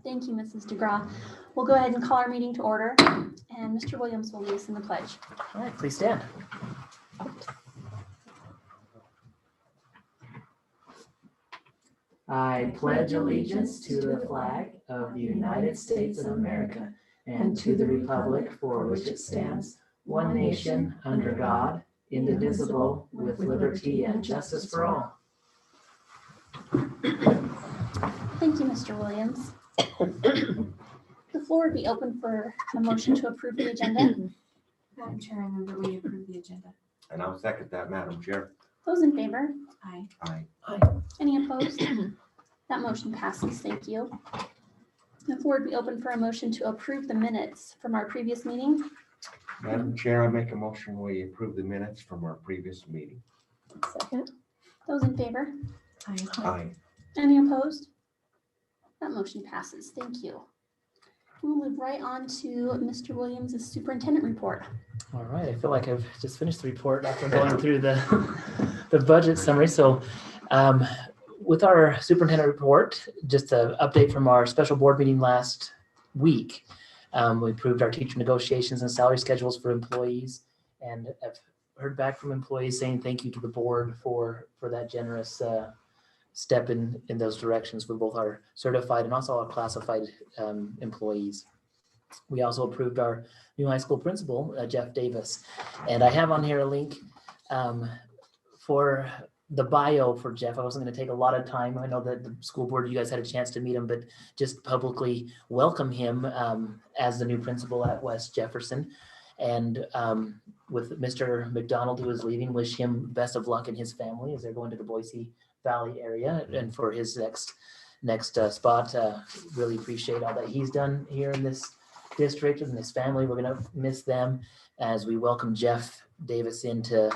Thank you, Mrs. DeGraw. We'll go ahead and call our meeting to order, and Mr. Williams will lead us in the pledge. All right, please stand. I pledge allegiance to the flag of the United States of America and to the republic for which it stands, one nation, under God, indivisible, with liberty and justice for all. Thank you, Mr. Williams. The floor would be open for a motion to approve the agenda. Madam Chair, I move that we approve the agenda. And I'll second that, Madam Chair. Those in favor? Aye. Aye. Any opposed? That motion passes. Thank you. The floor would be open for a motion to approve the minutes from our previous meeting. Madam Chair, I make a motion, we approve the minutes from our previous meeting. Second. Those in favor? Aye. Aye. Any opposed? That motion passes. Thank you. We'll move right on to Mr. Williams' superintendent report. All right, I feel like I've just finished the report after going through the budget summary. So with our superintendent report, just an update from our special board meeting last week. We approved our teacher negotiations and salary schedules for employees, and I've heard back from employees saying thank you to the board for that generous step in those directions for both our certified and also our classified employees. We also approved our new high school principal, Jeff Davis. And I have on here a link for the bio for Jeff. I wasn't going to take a lot of time. I know that the school board, you guys had a chance to meet him, but just publicly welcome him as the new principal at West Jefferson. And with Mr. McDonald, who is leaving, wish him best of luck in his family as they're going to the Boise Valley area and for his next spot. Really appreciate all that he's done here in this district and his family. We're going to miss them as we welcome Jeff Davis in to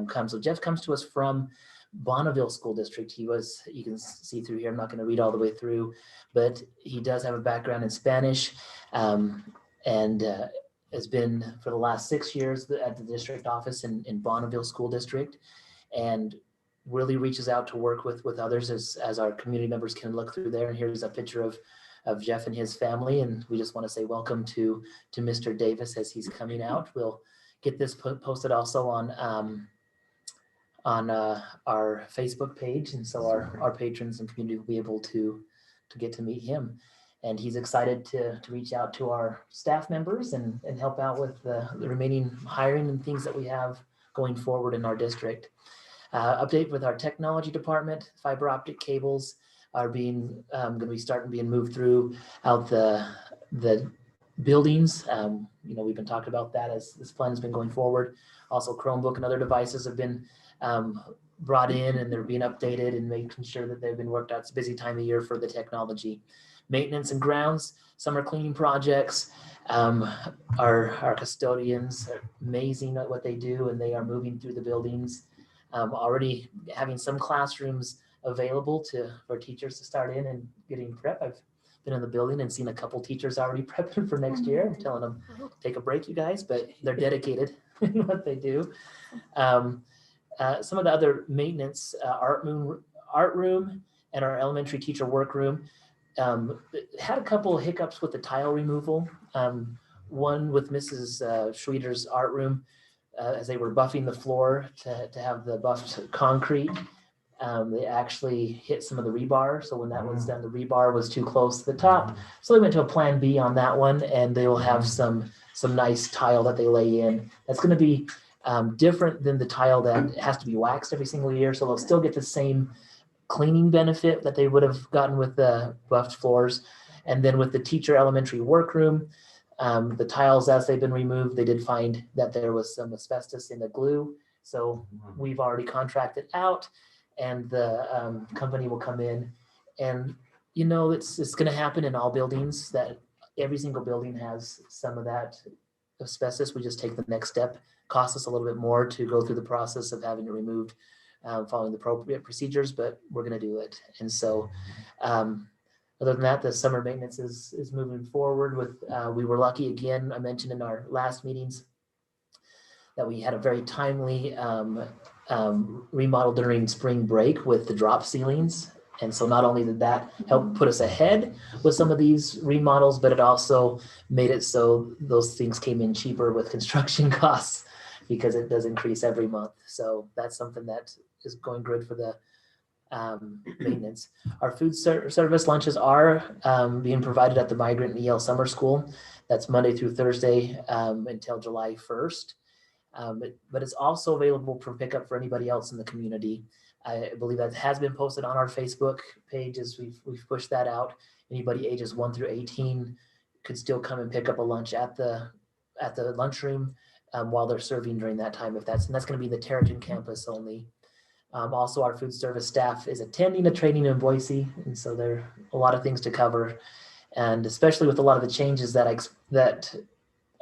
come. So Jeff comes to us from Bonneville School District. He was, you can see through here, I'm not going to read all the way through, but he does have a background in Spanish and has been for the last 6 years at the district office in Bonneville School District, and really reaches out to work with others as our community members can look through there. And here's a picture of Jeff and his family. And we just want to say welcome to Mr. Davis as he's coming out. We'll get this posted also on our Facebook page. And so our patrons and community will be able to get to meet him. And he's excited to reach out to our staff members and help out with the remaining hiring and things that we have going forward in our district. Update with our technology department, fiber optic cables are being going to be starting being moved through out the buildings. We've been talking about that as this plan has been going forward. Also, Chromebook and other devices have been brought in and they're being updated and making sure that they've been worked out. It's a busy time of year for the technology. Maintenance and grounds, summer cleaning projects. Our custodians are amazing at what they do, and they are moving through the buildings. Already having some classrooms available for teachers to start in and getting prep. I've been in the building and seen a couple teachers already prepping for next year. I'm telling them, take a break, you guys, but they're dedicated in what they do. Some of the other maintenance, art room and our elementary teacher workroom had a couple of hiccups with the tile removal. One with Mrs. Schweder's art room, as they were buffing the floor to have the buffed concrete, they actually hit some of the rebar. So when that was done, the rebar was too close to the top. So they went to a plan B on that one, and they will have some nice tile that they lay in. That's going to be different than the tile that has to be waxed every single year. So they'll still get the same cleaning benefit that they would have gotten with the buffed floors. And then with the teacher elementary workroom, the tiles, as they've been removed, they did find that there was some asbestos in the glue. So we've already contracted out, and the company will come in. And, it's going to happen in all buildings, that every single building has some of that asbestos. We just take the next step. Costs us a little bit more to go through the process of having it removed, following the appropriate procedures, but we're going to do it. And so, other than that, the summer maintenance is moving forward with, we were lucky again, I mentioned in our last meetings that we had a very timely remodel during spring break with the drop ceilings And so not only did that help put us ahead with some of these remodels, but it also made it so those things came in cheaper with construction costs because it does increase every month. So that's something that is going good for the maintenance. Our food service lunches are being provided at the Migrant and EL Summer School. That's Monday through Thursday until July 1st. But it's also available for pickup for anybody else in the community. I believe that has been posted on our Facebook page as we've pushed that out. Anybody ages 1 through 18 could still come and pick up a lunch at the lunchroom while they're serving during that time. And that's going to be the Territon campus only. Also, our food service staff is attending a training in Boise, and so there are a lot of things to cover, and especially with a lot of the changes that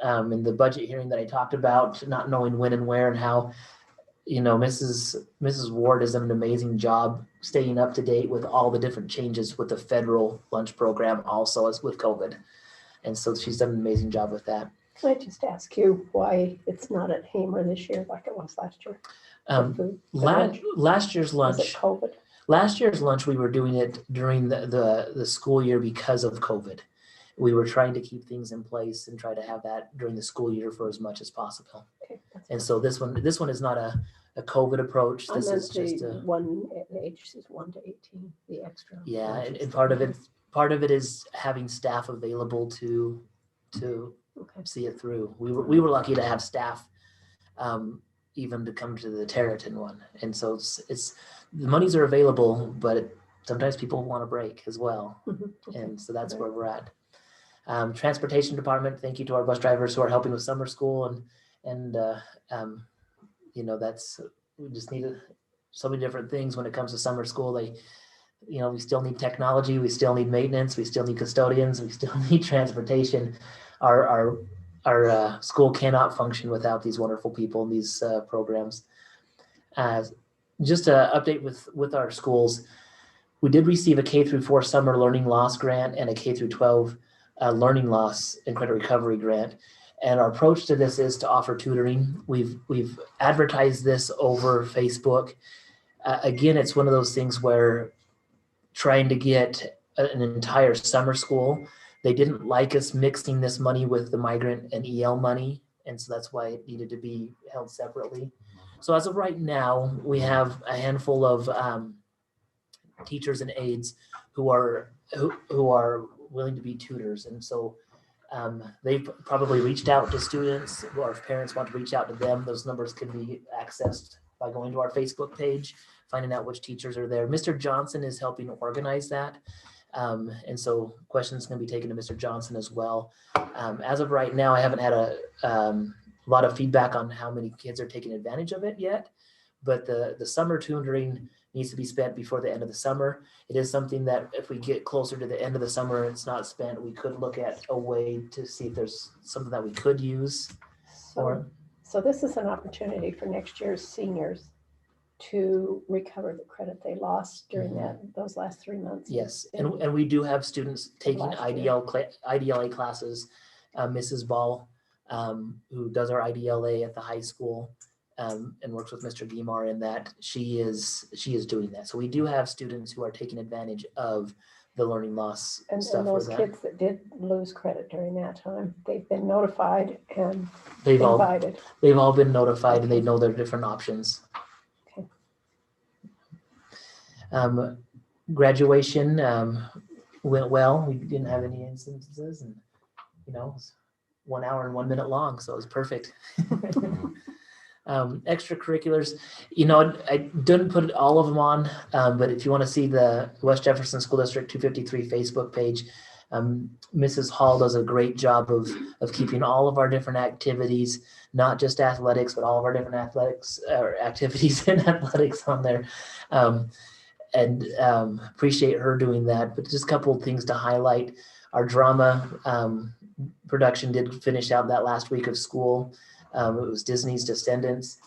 in the budget hearing that I talked about, not knowing when and where and how, Mrs. Ward has done an amazing job staying up to date with all the different changes with the federal lunch program, also as with COVID, and so she's done an amazing job with that. Can I just ask you why it's not at Hamer this year like it was last year? Last year's Was it lunch. COVID? Last year's lunch, we were doing it during the school year because of COVID. We were trying to keep things in place and try to have that during the school year for as much as possible. Okay, that's And so this one is not a COVID approach. I This meant is just the one, the ages 1 to 18, the extra. yeah, lunches and that part of it is having staff available to Okay. see it through. We were lucky to have staff even to come to the Territon one, and so it's the monies are available, but sometimes people want a break as well, Mhm. Okay. and so that's where we're at. Transportation department, thank you to our bus drivers who are helping with summer school, and that's we just need so many different things when it comes to summer school. We still need technology, we still need maintenance, we still need custodians, we still need transportation. Our school cannot function without these wonderful people in these programs. Just an update with our schools, we did receive a K-4 summer learning loss grant and a K-12 learning loss and credit recovery grant. And our approach to this is to offer tutoring. We've advertised this over Facebook. Again, it's one of those things where trying to get an entire summer school, they didn't like us mixing this money with the migrant and EL money. And so that's why it needed to be held separately. So as of right now, we have a handful of teachers and aides who are willing to be tutors. And so they've probably reached out to students, or if parents want to reach out to them, those numbers can be accessed by going to our Facebook page, finding out which teachers are there. Mr. Johnson is helping organize that. And so questions can be taken to Mr. Johnson as well. As of right now, I haven't had a lot of feedback on how many kids are taking advantage of it yet, but the summer tutoring needs to be spent before the end of the summer. It is something that if we get closer to the end of the summer and it's not spent, we could look at a way to see if there's something that we could use. So this is an opportunity for next year's seniors to recover the credit they lost during those last 3 months. Yes, and we do have students taking Last year. IDLA classes. Mrs. Ball, who does our IDLA at the high school, and works with Mr. Guimar in that, she is doing that. So we do have students who are taking advantage of the learning loss And stuff. those kids that did lose credit during that time, they've been notified and They've all invited. been notified and they know their different options. Okay. Graduation went well. We didn't have any instances, and it was 1 hour and 1 minute long, so it was perfect. Extracurriculars, I didn't put all of them on, but if you want to see the West Jefferson School District 253 Facebook page, Mrs. Hall does a great job of keeping all of our different activities, not just athletics, but all of our different athletics or activities in athletics on there. And appreciate her doing that. But just a couple of things to highlight. Our drama production did finish out that last week of school. It was Disney's Descendants.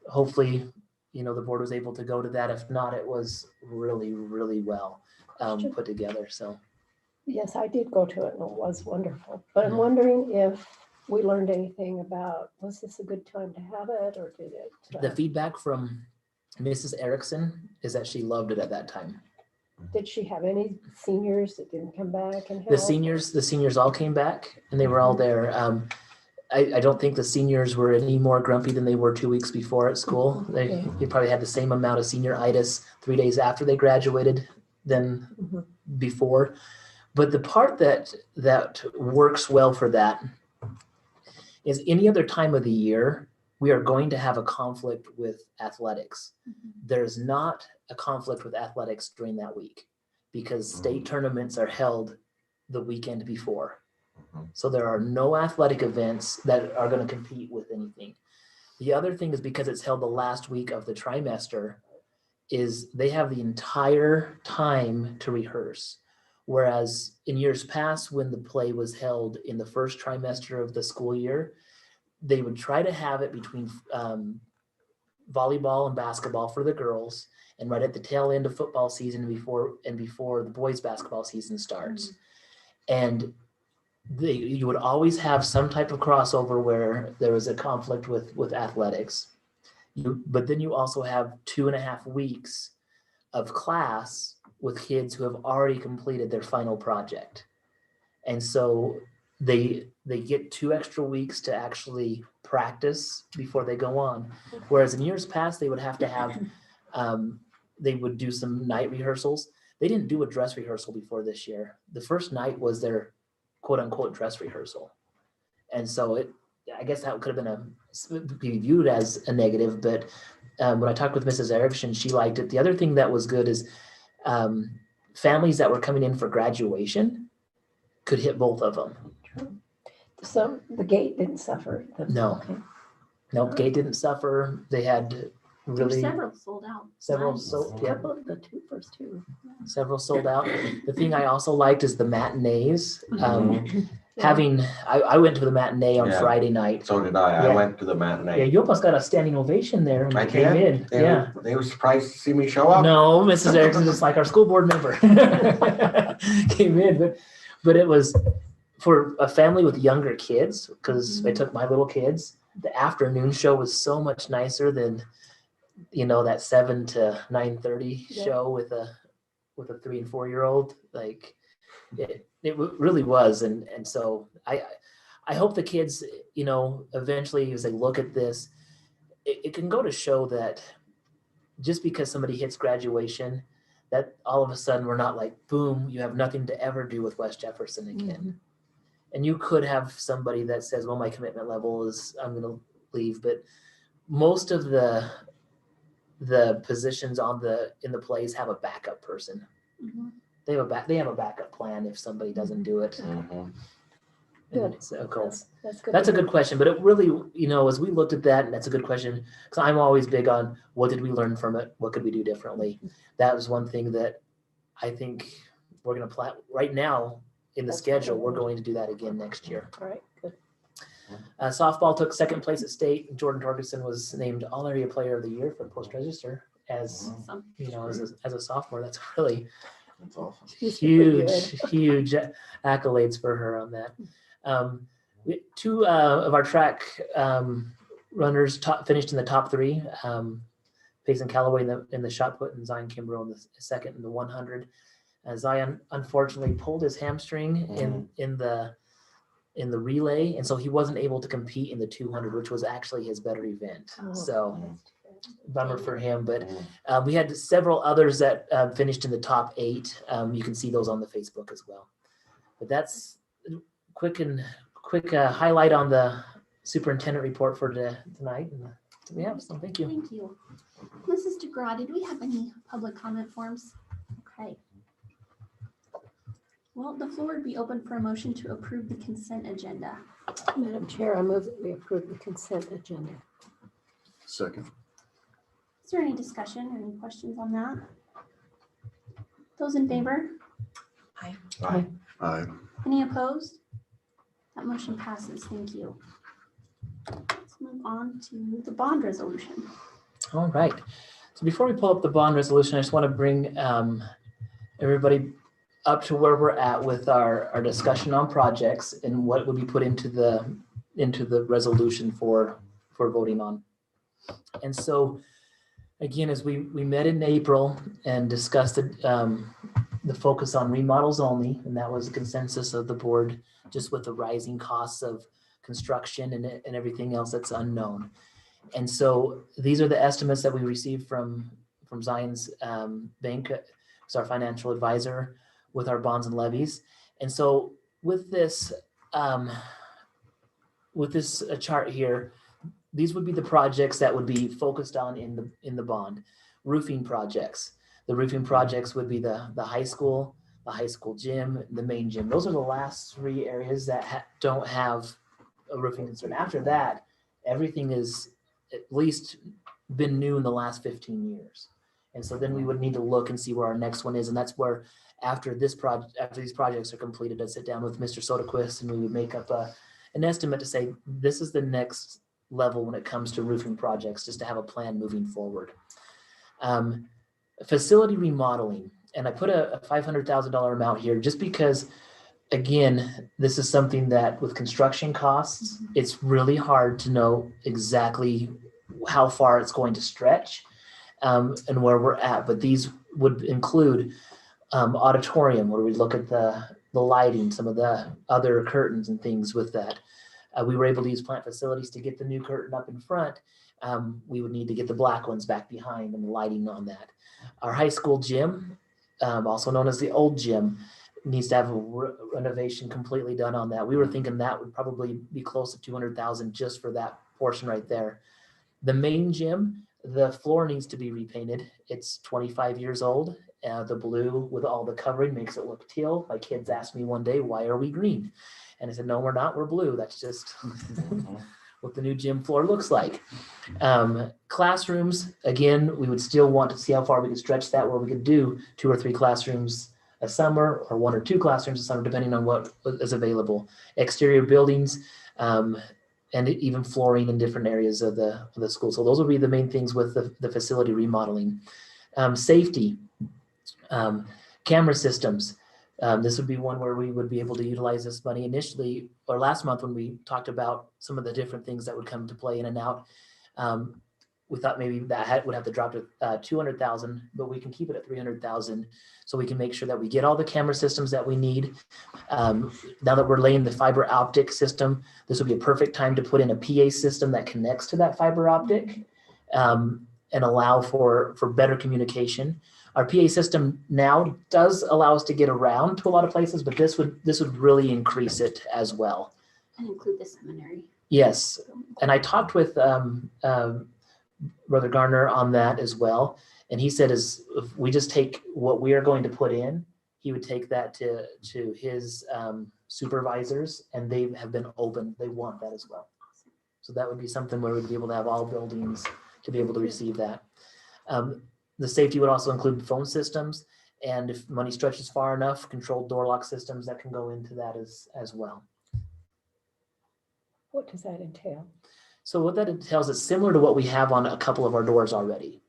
Hopefully, the board was able to go to that. If not, it was really, really well put together. So Yes, I did go to it and it was wonderful. But I'm Yeah. wondering if we learned anything about, was this a good time to have it or did it? the feedback from Mrs. Erickson is that she loved it at that time. Did she have any seniors that didn't come back and help? The seniors all came back and they were all there. I don't think the seniors were any more grumpy than they were 2 weeks before at school. They probably had the same amount of senioritis 3 days after they graduated than before. But the part that works well for that is any other time of the year, we are going to have a conflict with athletics. There's not a conflict with athletics during that week because state tournaments are held the weekend before. So there are no athletic events that are going to compete with anything. The other thing is because it's held the last week of the trimester is they have the entire time to rehearse. Whereas in years past, when the play was held in the first trimester of the school year, they would try to have it between volleyball and basketball for the girls and right at the tail end of football season before the boys basketball season starts. And you would always have some type of crossover where there was a conflict with athletics. But then you also have 2.5 weeks of class with kids who have already completed their final project. And so they get 2 extra weeks to actually practice before they go on. Whereas in years past, they would have to have, they would do some night rehearsals. They didn't do a dress rehearsal before this year. The first night was their quote unquote dress rehearsal. And so I guess that could have be viewed as a negative, but when I talked with Mrs. Erickson, she liked it. The other thing that was good is families that were coming in for graduation could hit both of them. So the gate didn't suffer? No. Okay. Nope, gate didn't suffer. They had There were really several sold out. several Nice. Couple of the first two. several sold out. The thing I also liked is the matinees. Yeah. I went to the matinee on Yeah. Friday night. So did I. I Yeah. went to the Yeah, matinee. you almost got a standing ovation there when I you came in. did. They were surprised to see me show up. No, Mrs. Erickson is like our school board member. Came in, but it was for a family with younger kids because I took my little kids. The afternoon show was so much nicer than, that 7 to 9:30 Yeah. show with a 3 and 4-year-old. Like it really was, and so I hope the kids, eventually as they look at this, it can go to show that just because somebody hits graduation, that all of a sudden we're not like, boom, you have nothing to ever do with West Jefferson again. And you could have somebody that says, well, my commitment level is, I'm going to leave. But most of the positions in the plays have a backup person. They have a backup plan if somebody doesn't do it. Good. So cool. That's good. That's to a good question, but it really, as we looked at that, and that's a good question, because I'm always big on what did we learn from it? What could we do differently? That was one thing that I think we're going to plan right now in the That's schedule. good. We're going to do that again next year. All right, good. Softball took second place at state. Jordan Torgerson was named All Area Player of the Year for Post Register as, Awesome. as a sophomore. That's really That's awesome. She's pretty huge accolades for her on that. Two of our track runners finished in the top 3. Payson Calloway in the shot put and Zion Kimbrough in the second in the 100. Zion unfortunately pulled his hamstring in the relay, and so he wasn't able to compete in the 200, which was actually his better event. So bummer for him, but we had several others that finished in the top 8. You can see those on the Facebook as well. But that's quick highlight on the superintendent report for tonight. And we have some. Thank you. Thank you. Mrs. DeGraw, did we have any public comment forms? Okay. Well, the floor would be open for a motion to approve the consent agenda. Madam Chair, I move that we approve the consent agenda. Second. Is there any discussion or any questions on that? Those in favor? Aye. Aye. Any opposed? That motion passes. Thank you. Let's move on to the bond resolution. All right. So before we pull up the bond resolution, I just want to bring everybody up to where we're at with our discussion on projects and what would be put into the resolution for voting on. And so Again, as we met in April and discussed the focus on remodels only, and that was the consensus of the board, just with the rising costs of construction and everything else that's unknown. And so these are the estimates that we received from Zion's Bank, who's our financial advisor, with our bonds and levies. And so with this chart here, these would be the projects that would be focused on in the bond. Roofing projects. The roofing projects would be the high school gym, the main gym. Those are the last three areas that don't have a roofing concern. After that, everything is at least been new in the last 15 years. And so then we would need to look and see where our next one is. And that's where after these projects are completed, I'd sit down with Mr. Soderquist and we would make up an estimate to say, this is the next level when it comes to roofing projects, just to have a plan moving forward. Facility remodeling, and I put a $500,000 amount here just because, again, this is something that with construction costs, it's really hard to know exactly how far it's going to stretch and where we're at. But these would include auditorium, where we look at the lighting, some of the other curtains and things with that. We were able to use plant facilities to get the new curtain up in front. We would need to get the black ones back behind and the lighting on that. Our high school gym, also known as the old gym, needs to have a renovation completely done on that. We were thinking that would probably be close to $200,000 just for that portion right there. The main gym, the floor needs to be repainted. It's 25 years old. The blue with all the covering makes it look teal. My kids asked me one day, why are we green? And I said, no, we're not, we're blue. That's just what the new gym floor looks like. Classrooms, again, we would still want to see how far we could stretch that, where we could do 2 or 3 classrooms a summer or 1 or 2 classrooms a summer, depending on what is available. Exterior buildings, and even flooring in different areas of the school. So those would be the main things with the facility remodeling. Safety, camera systems. This would be one where we would be able to utilize this money initially, or last month when we talked about some of the different things that would come to play in and out. We thought maybe that would have to drop to 200,000, but we can keep it at 300,000, so we can make sure that we get all the camera systems that we need. Now that we're laying the fiber optic system, this would be a perfect time to put in a PA system that connects to that fiber optic and allow for better communication. Our PA system now does allow us to get around to a lot of places, but this would really increase it as well. And include the seminary. Yes, and I talked with Brother Garner on that as well, and he said if we just take what we are going to put in, he would take that to his supervisors, and they have been open. They want that as well. So that would be something where we'd be able to have all buildings to be able to receive that. The safety would also include phone systems, and if money stretches far enough, controlled door lock systems that can go into that as well. What does that entail? So what that entails is similar to what we have on a couple of our doors already.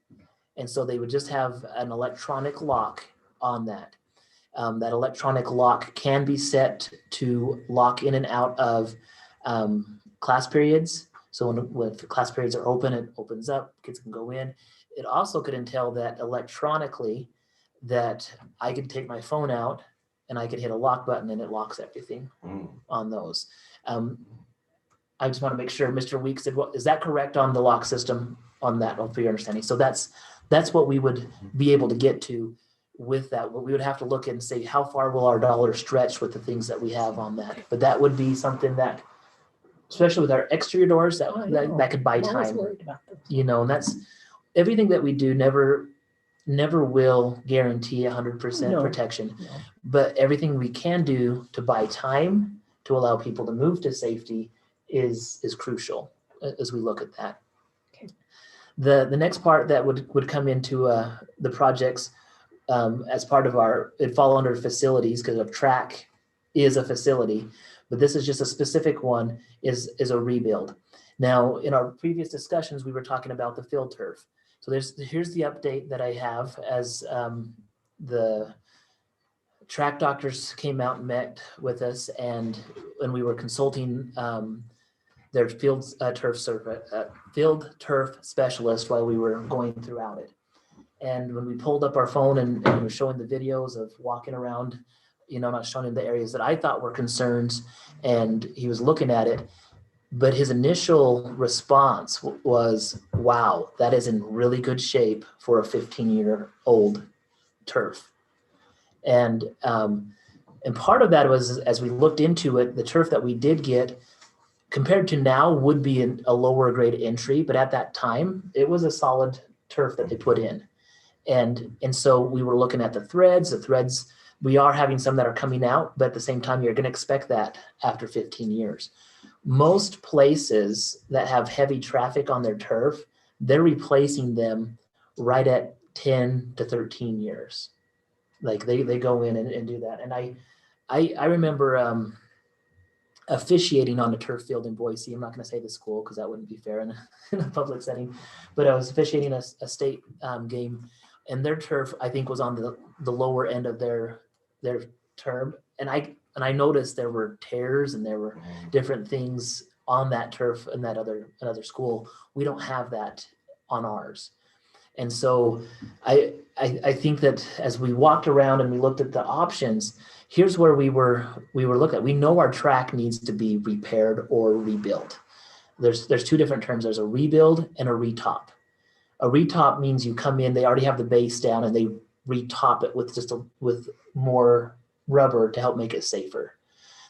And so they would just have an electronic lock on that. That electronic lock can be set to lock in and out of class periods. So when class periods are open, it opens up, kids can go in. It also could entail that electronically that I could take my phone out and I could hit a lock button and it locks everything on those. I just want to make sure Mr. Weeks said, is that correct on the lock system on that, for your understanding? So that's what we would be able to get to with that. We would have to look and say, how far will our dollar stretch with the things that we have on that? But that would be something that, especially with our exterior doors, that could buy time. And that's everything that we do never will guarantee 100% protection. No. But everything we can do to buy time to allow people to move to safety is crucial as we look at that. Okay. The next part that would come into the projects as part of it'd fall under facilities, because a track is a facility, but this is just a specific one, is a rebuild. Now, in our previous discussions, we were talking about the field turf. So here's the update that I have as the track doctors came out and met with us, and we were consulting their field turf specialist while we were going throughout it. And when we pulled up our phone and were showing the videos of walking around, not showing him the areas that I thought were concerns, and he was looking at it, but his initial response was, wow, that is in really good shape for a 15-year-old turf. And part of that was, as we looked into it, the turf that we did get compared to now would be a lower grade entry, but at that time it was a solid turf that they put in. And so we were looking at the threads, we are having some that are coming out, but at the same time, you're going to expect that after 15 years. Most places that have heavy traffic on their turf, they're replacing them right at 10 to 13 years. Like they go in and do that. And I remember officiating on the turf field in Boise. I'm not going to say the school because that wouldn't be fair in a public setting, but I was officiating a state game, and their turf, I think, was on the lower end of their term. And I noticed there were tears and there were different things on that turf in that another school. We don't have that on ours. And so I think that as we walked around and we looked at the options, here's where we were looking at. We know our track needs to be repaired or rebuilt. There's two different terms. There's a rebuild and a retop. A retop means you come in, they already have the base down, and they retop it with with more rubber to help make it safer.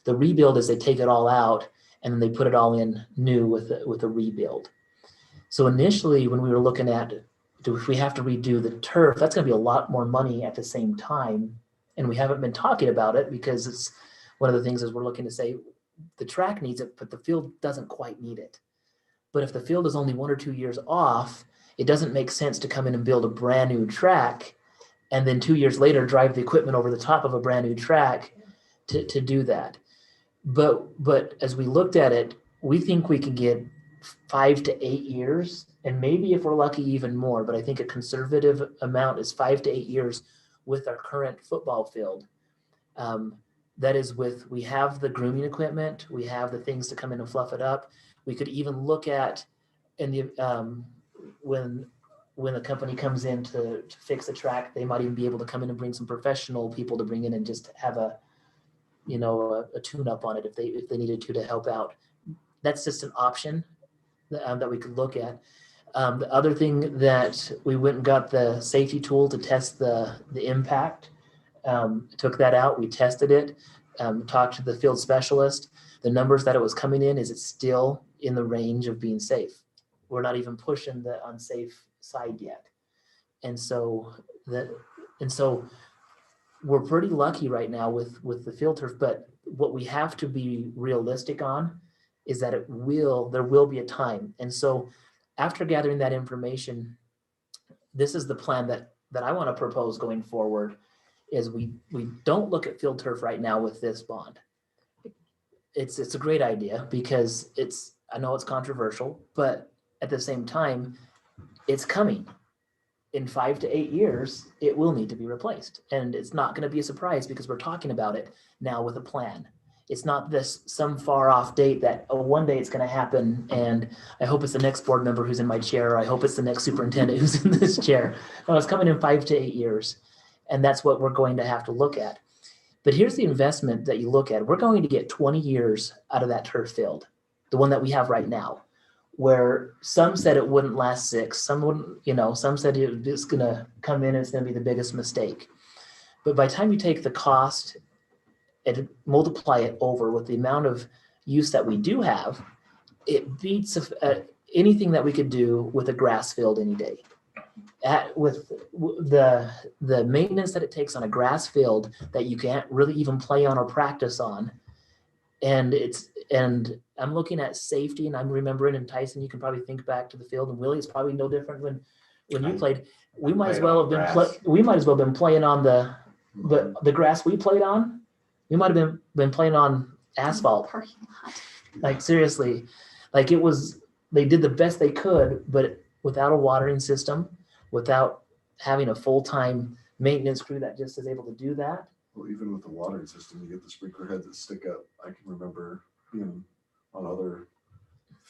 The rebuild is they take it all out and then they put it all in new with a rebuild. So initially, when we were looking at, if we have to redo the turf, that's going to be a lot more money at the same time. And we haven't been talking about it because it's one of the things is we're looking to say the track needs it, but the field doesn't quite need it. But if the field is only 1 or 2 years off, it doesn't make sense to come in and build a brand new track and then 2 years later drive the equipment over the top of a brand new track to do that. But as we looked at it, we think we can get 5 to 8 years, and maybe if we're lucky, even more. But I think a conservative amount is 5 to 8 years with our current football field. That is we have the grooming equipment, we have the things to come in and fluff it up. We could even look at when the company comes in to fix the track, they might even be able to come in and bring some professional people to bring in and just have a tune up on it if they needed to help out. That's just an option that we could look at. The other thing that we went and got the safety tool to test the impact. Took that out, we tested it, talked to the field specialist. The numbers that it was coming in, is it's still in the range of being safe. We're not even pushing the unsafe side yet. And so we're pretty lucky right now with the field turf, but what we have to be realistic on is that there will be a time. And so after gathering that information, this is the plan that I want to propose going forward, is we don't look at field turf right now with this bond. It's a great idea because I know it's controversial, but at the same time, it's coming. In 5 to 8 years, it will need to be replaced. And it's not going to be a surprise because we're talking about it now with a plan. It's not some far off date that, one day it's going to happen. And I hope it's the next board member who's in my chair. Or I hope it's the next superintendent who's in this chair. No, it's coming in 5 to 8 years. And that's what we're going to have to look at. But here's the investment that you look at. We're going to get 20 years out of that turf field, the one that we have right now, where some said it wouldn't last 6, some wouldn't, some said it's going to come in and it's going to be the biggest mistake. But by the time you take the cost and multiply it over with the amount of use that we do have, it beats anything that we could do with a grass field any day. With the maintenance that it takes on a grass field that you can't really even play on or practice on, and I'm looking at safety, and I'm remembering, and Tyson, you can probably think back to the field, and Willie, it's probably no different when you played. We might as well have been playing on the grass we played on. We might have been playing on asphalt. Parking lot. Like seriously, like they did the best they could, but without a watering system, without having a full-time maintenance crew that just is able to do that. Well, even with the watering system, you get the sprinkler heads that stick up. I can remember being on other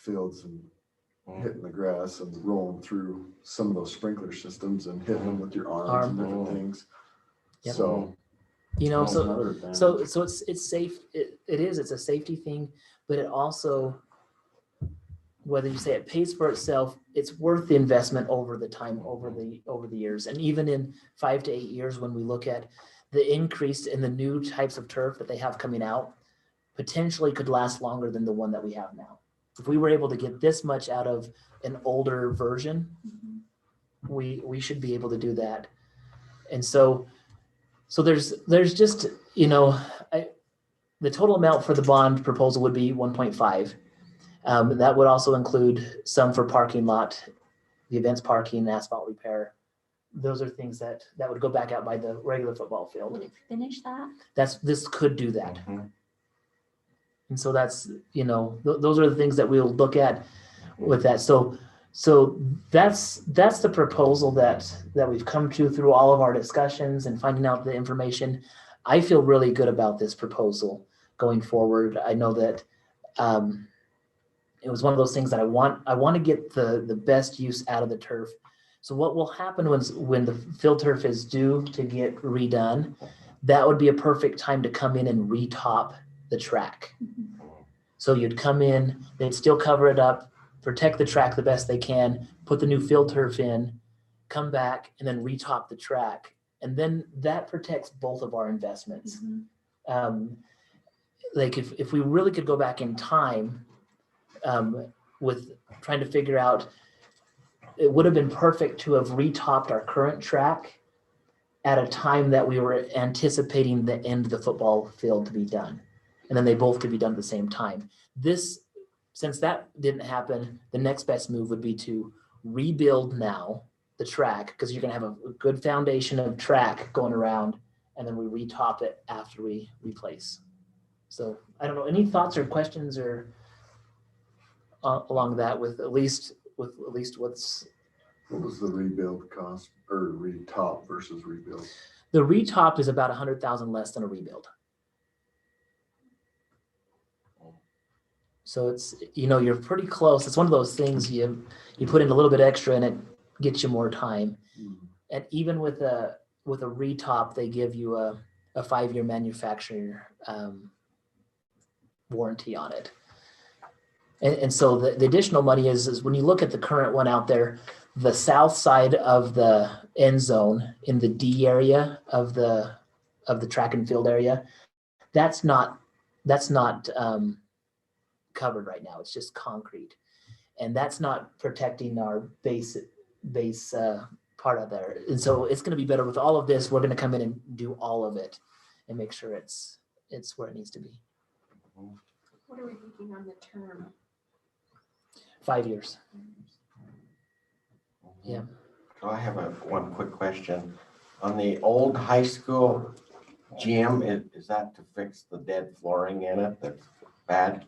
fields and hitting the grass and rolling through some of those sprinkler systems and hitting them with your arms and different things. Yep. So. You know, that's so another advantage. so it's safe. It's a safety thing, but it also, whether you say it pays for itself, it's worth the investment over the time, over the years. And even in 5 to 8 years, when we look at the increase in the new types of turf that they have coming out, potentially could last longer than the one that we have now. If we were able to get this much out of an older version, we should be able to do that. And so there's just, you know, the total amount for the bond proposal would be 1.5. That would also include some for parking lot, the events parking, asphalt repair. Those are things that would go back out by the regular football field. Would it finish that? This could do that. And so that's, you know, those are the things that we'll look at with that. So that's the proposal that we've come to through all of our discussions and finding out the information. I feel really good about this proposal going forward. I know that it was one of those things that I want to get the best use out of the turf. So what will happen when the field turf is due to get redone, that would be a perfect time to come in and retop the track. So you'd come in, they'd still cover it up, protect the track the best they can, put the new field turf in, come back, and then retop the track. And then that protects both of our investments. Like if we really could go back in time with trying to figure out, it would have been perfect to have retopped our current track at a time that we were anticipating the end of the football field to be done. And then they both could be done at the same time. Since that didn't happen, the next best move would be to rebuild now the track, because you're gonna have a good foundation of track going around, and then we retop it after we replace. So I don't know, any thoughts or questions or along that with at least what's. What was the rebuild cost or retop versus rebuild? The retop is about 100,000 less than a rebuild. So it's, you know, you're pretty close. It's one of those things you put in a little bit extra and it gets you more time. And even with a retop, they give you a 5-year manufacturer warranty on it. And so the additional money is when you look at the current one out there, the south side of the end zone in the D area of the track and field area, that's not covered right now. It's just concrete, and that's not protecting our base part of there. And so it's going to be better with all of this. We're going to come in and do all of it and make sure it's where it needs to be. What are we thinking on the term? 5 years. Yeah. So I have one quick question. On the old high school gym, is that to fix the dead flooring in it that's bad?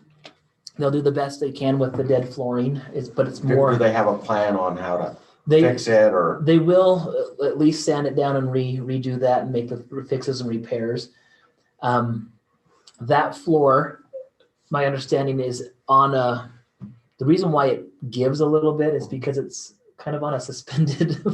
They'll do the best they can with the dead flooring, but it's more. Do they have a plan on how to fix it, or? They will at least sand it down and redo that and make the fixes and repairs. That floor, my understanding is the reason why it gives a little bit is because it's kind of on a suspended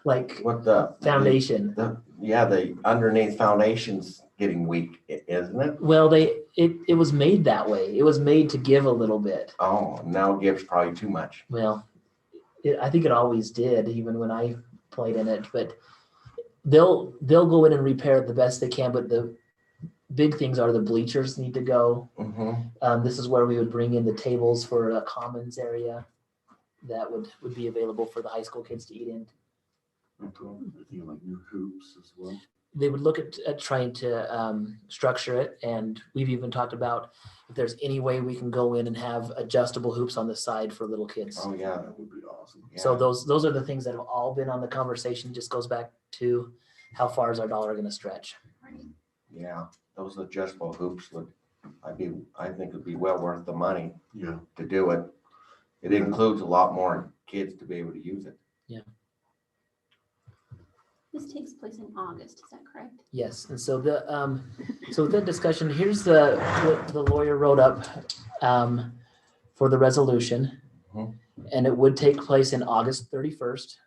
What the foundation. The underneath foundation's getting weak, isn't it? Well, it was made that way. It was made to give a little bit. Oh, now it gives probably too much. Well, I think it always did, even when I played in it. But they'll go in and repair it the best they can. But the big things are the bleachers need to go. This is where we would bring in the tables for a commons area that would be available for the high school kids to eat in. Like new hoops as well. They would look at trying to structure it, and we've even talked about if there's any way we can go in and have adjustable hoops on the side for little kids. Oh yeah, That would be awesome. yeah. So those are the things that have all been on the conversation. Just goes back to how far is our dollar going to stretch. Yeah, those adjustable hoops I think would be well worth the money. Yeah. To do it. It includes a lot more kids to be able to use it. This takes place in August, is that correct? Yes, and so the discussion, here's what the lawyer wrote up. for the resolution. Mhm. And it would take place in August 31st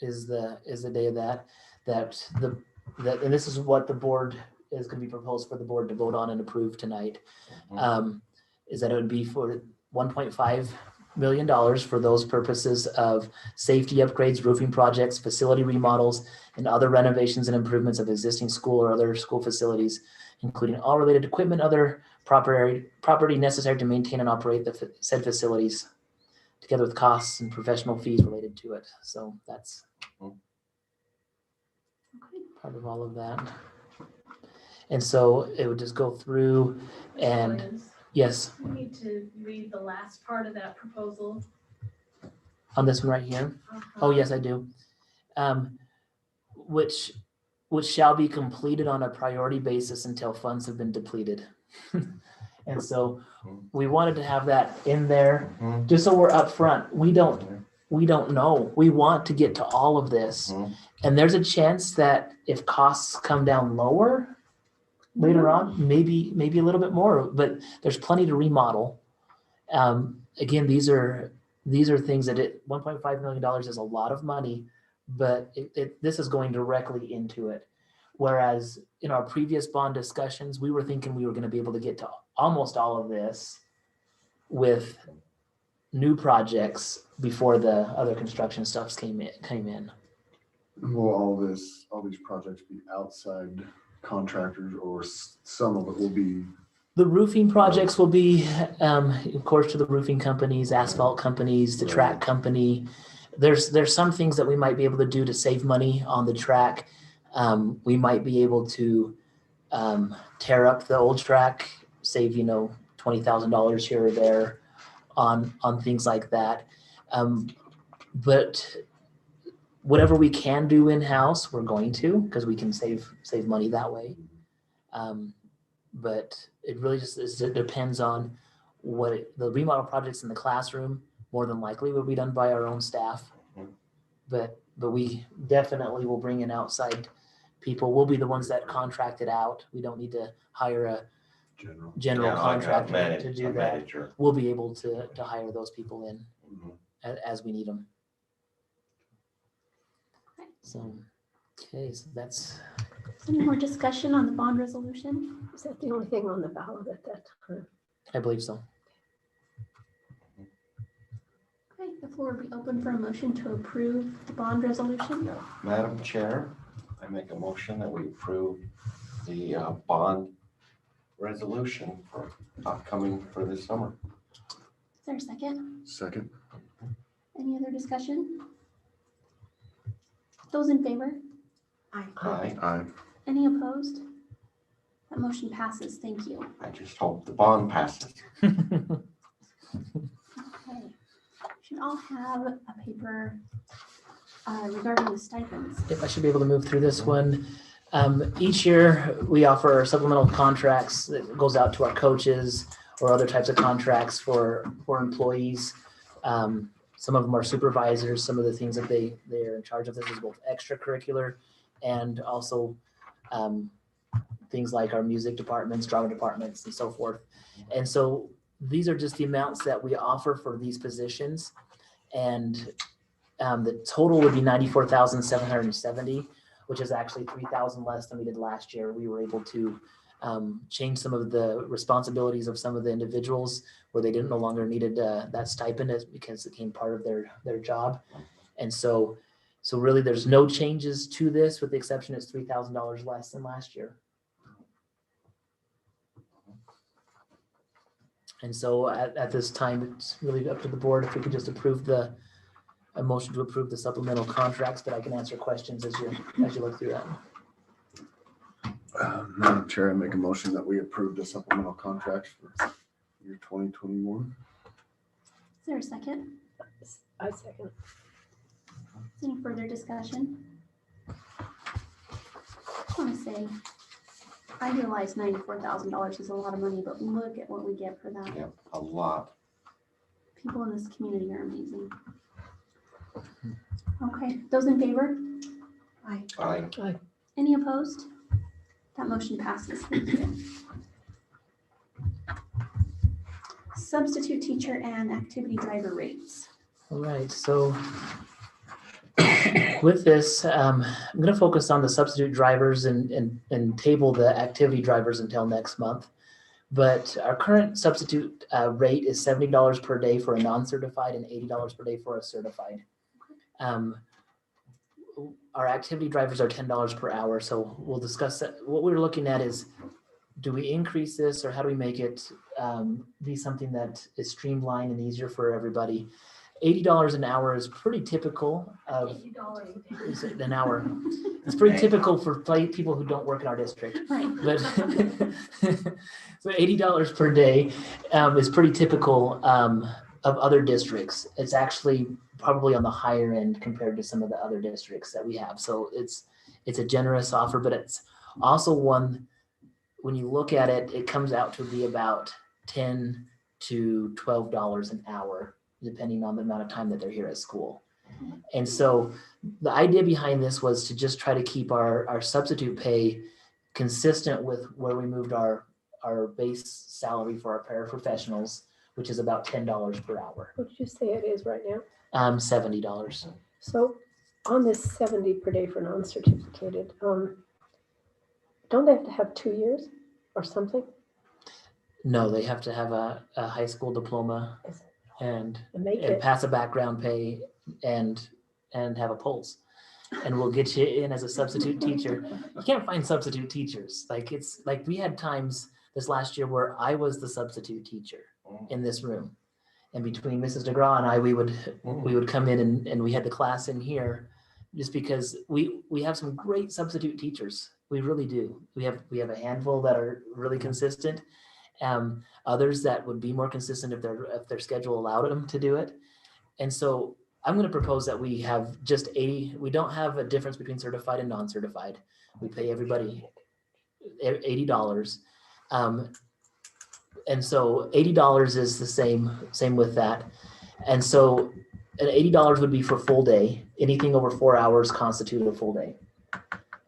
is the day of that and this is what the board is going to be proposed for the board to vote on and approve tonight. Is that it would be for $1.5 million for those purposes of safety upgrades, roofing projects, facility remodels, and other renovations and improvements of existing school or other school facilities, including all related equipment, other property necessary to maintain and operate the said facilities, together with costs and professional fees related to it. So that's part of all of that. And so it would just go through and Liz, yes, we need to read the last part of that proposal. on this one right here. Oh, yes, I do. Which shall be completed on a priority basis until funds have been depleted. And so we wanted to have that in there, just so we're upfront. We don't know. We want to get to all of this. And there's a chance that if costs come down lower later on, maybe a little bit more, but there's plenty to remodel. Again, these are things that $1.5 million is a lot of money, but this is going directly into it. Whereas in our previous bond discussions, we were thinking we were going to be able to get to almost all of this with new projects before the other construction stuff came in. Will all these projects be outside contractors, or some of it will be? The roofing projects will be, of course, to the roofing companies, asphalt companies, the track company. There's some things that we might be able to do to save money on the track. We might be able to tear up the old track, save, $20,000 here or there on things like that. But whatever we can do in-house, we're going to, because we can save money that way. But it really it depends on the remodel projects in the classroom more than likely will be done by our own staff. But we definitely will bring in outside people. We'll be the ones that contract it out. We don't need to hire a general contractor to do that. Manager. We'll be able to hire those people in as we need them. So that's. Any more discussion on the bond resolution? Is that the only thing on the ballot at that time? I believe so. Okay, the floor will be open for a motion to approve the bond resolution. Madam Chair, I make a motion that we approve the bond resolution for upcoming for this summer. Is there a second? Second. Any other discussion? Those in favor? Aye. Any opposed? That motion passes. Thank you. I just hope the bond passes. Okay. Should all have a paper regarding the stipends. If I should be able to move through this one. Each year we offer supplemental contracts that goes out to our coaches or other types of contracts for employees. Some of them are supervisors. Some of the things that they're in charge of. This is both extracurricular and also things like our music departments, drama departments, and so forth. And so these are just the amounts that we offer for these positions. And the total would be $94,770, which is actually $3,000 less than we did last year. We were able to change some of the responsibilities of some of the individuals where they no longer needed that stipend because it became part of their job. And so really there's no changes to this, with the exception it's $3,000 less than last year. And so at this time, it's really up to the board if we could just approve a motion to approve the supplemental contracts, but I can answer questions as you look through that. Madam Chair, I make a motion that we approve the supplemental contracts for year 2021. Is there a second? I second. Any further discussion? I want to say, I realize $94,000 is a lot of money, but look at what we get for that. Yeah, a lot. People in this community are amazing. Okay, those in favor? Aye. Any opposed? That motion passes. Thank you. substitute teacher and activity driver rates. All right, so with this, I'm going to focus on the substitute drivers and table the activity drivers until next month. But our current substitute rate is $70 per day for a non-certified and $80 per day for a certified. Our activity drivers are $10 per hour, so we'll discuss that. What we're looking at is, do we increase this or how do we make it be something that is streamlined and easier for everybody? $80 an hour is pretty typical of $80 an hour. It's pretty typical for people who don't work in our district. Right. But so $80 per day is pretty typical of other districts. It's actually probably on the higher end compared to some of the other districts that we have. So it's a generous offer, but it's also one, when you look at it, it comes out to be about $10 to $12 an hour, depending on the amount of time that they're here at school. And so the idea behind this was to just try to keep our substitute pay consistent with where we moved our base salary for our paraprofessionals, which is about $10 per hour. What did you say it is right now? $70. So on this 70 per day for non-certificated, don't they have to have 2 years or something? No, they have to have a high school diploma and Make it, pass a background pay and have a pulse. And we'll get you in as a substitute teacher. You can't find substitute teachers. It's like we had times this last year where I was the substitute teacher in this room. And between Mrs. DeGraw and I, we would come in and we had the class in here just because we have some great substitute teachers. We really do. We have a handful that are really consistent. Others that would be more consistent if their schedule allowed them to do it. And so I'm going to propose that we have just 80. We don't have a difference between certified and non-certified. We pay everybody $80. And so $80 is the same with that. And so an $80 would be for full day. Anything over 4 hours constitute a full day.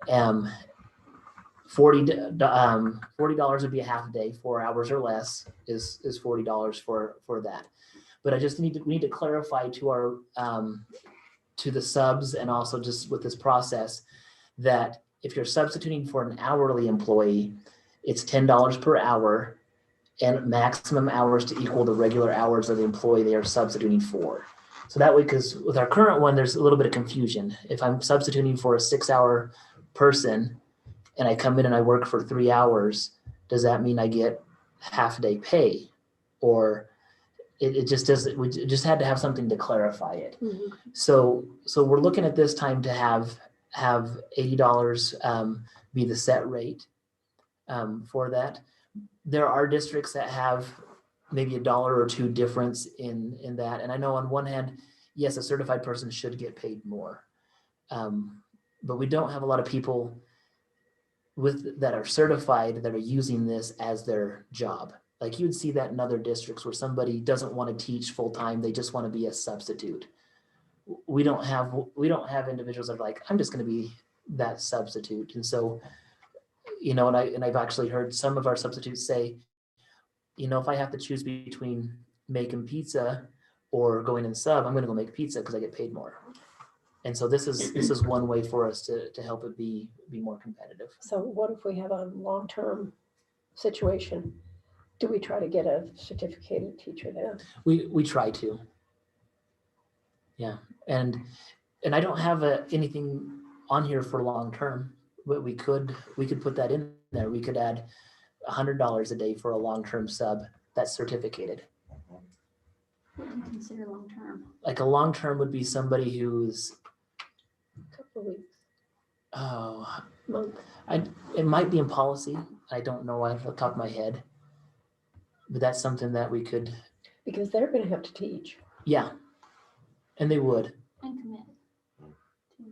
$40 would be a half a day. 4 hours or less is $40 for that. But I just we need to clarify to our to the subs and also just with this process that if you're substituting for an hourly employee, it's $10 per hour and maximum hours to equal the regular hours of the employee they are substituting for. So that way, because with our current one, there's a little bit of confusion. If I'm substituting for a 6-hour person and I come in and I work for 3 hours, does that mean I get half a day pay? Or it just doesn't, we just had to have something to clarify it. Mhm. So we're looking at this time to have $80 be the set rate for that. There are districts that have maybe $1 or $2 difference in that. And I know on one hand, yes, a certified person should get paid more. But we don't have a lot of people that are certified that are using this as their job. Like you would see that in other districts where somebody doesn't want to teach full time, they just want to be a substitute. We don't have individuals that are like, I'm just going to be that substitute. And so, and I've actually heard some of our substitutes say, if I have to choose between making pizza or going in sub, I'm going to go make pizza because I get paid more. And so this is one way for us to help it be more competitive. So what if we have a long-term situation? Do we try to get a certificated teacher then? We try to. Yeah. And I don't have anything on here for long-term, but we could put that in there. We could add $100 a day for a long-term sub that's certificated. What do you consider long-term? Like a long-term would be somebody who's, A couple of weeks, month. month. It might be in policy. I don't know off the top of my head, but that's something that we could. Because they're going to have to teach. Yeah, and they would. And commit to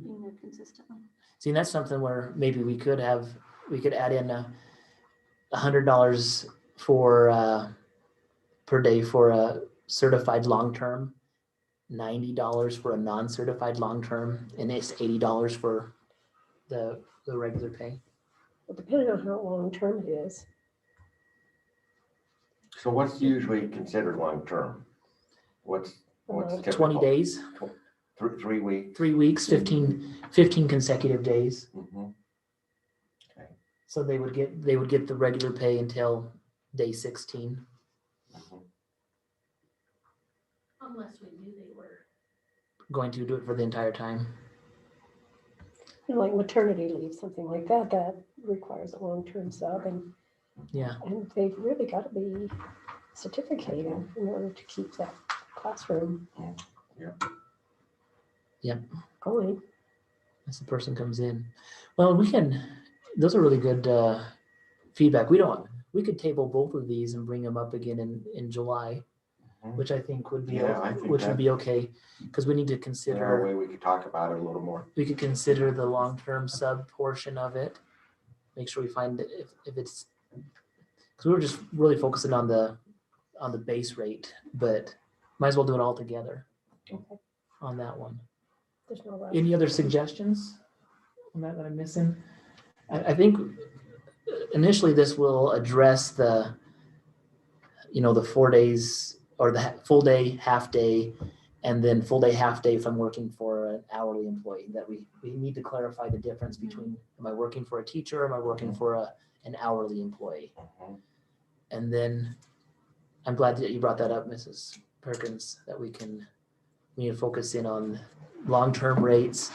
being there consistently. See, and that's something where maybe we could add in $100 for per day for a certified long-term, $90 for a non-certified long-term, and it's $80 for the regular pay. Well, depending on how long-term it is. So what's usually considered long-term? What's typical? 20 days, 3 weeks? 3 weeks, 15 consecutive days. Mhm. So they would get the regular pay until day 16. Mhm. Unless we knew they were. Going to do it for the entire time. And like maternity leave, something like that, that requires a long-term sub, Yeah. and they've really got to be certificated in order to keep that classroom going. As the person comes in. Well, those are really good feedback. We could table both of these and bring them up again in July, Mhm. which I think would be, Yeah, I think which would that- be okay. Because we need to Is there a consider, way we could talk about it a little more? we could consider the long-term sub portion of it. Make sure we find if it's, because we were just really focusing on the base rate, but might as well do it all together Okay. on that one. There's no rush. Any other suggestions on that I'm missing? I think initially this will address the 4 days or the full day, half day, and then full day, half day if I'm working for an hourly employee. That we need to clarify the difference between, am I working for a teacher, am I working for an hourly employee? Mhm. And then I'm glad that you brought that up, Mrs. Perkins, that we need to focus in on long-term rates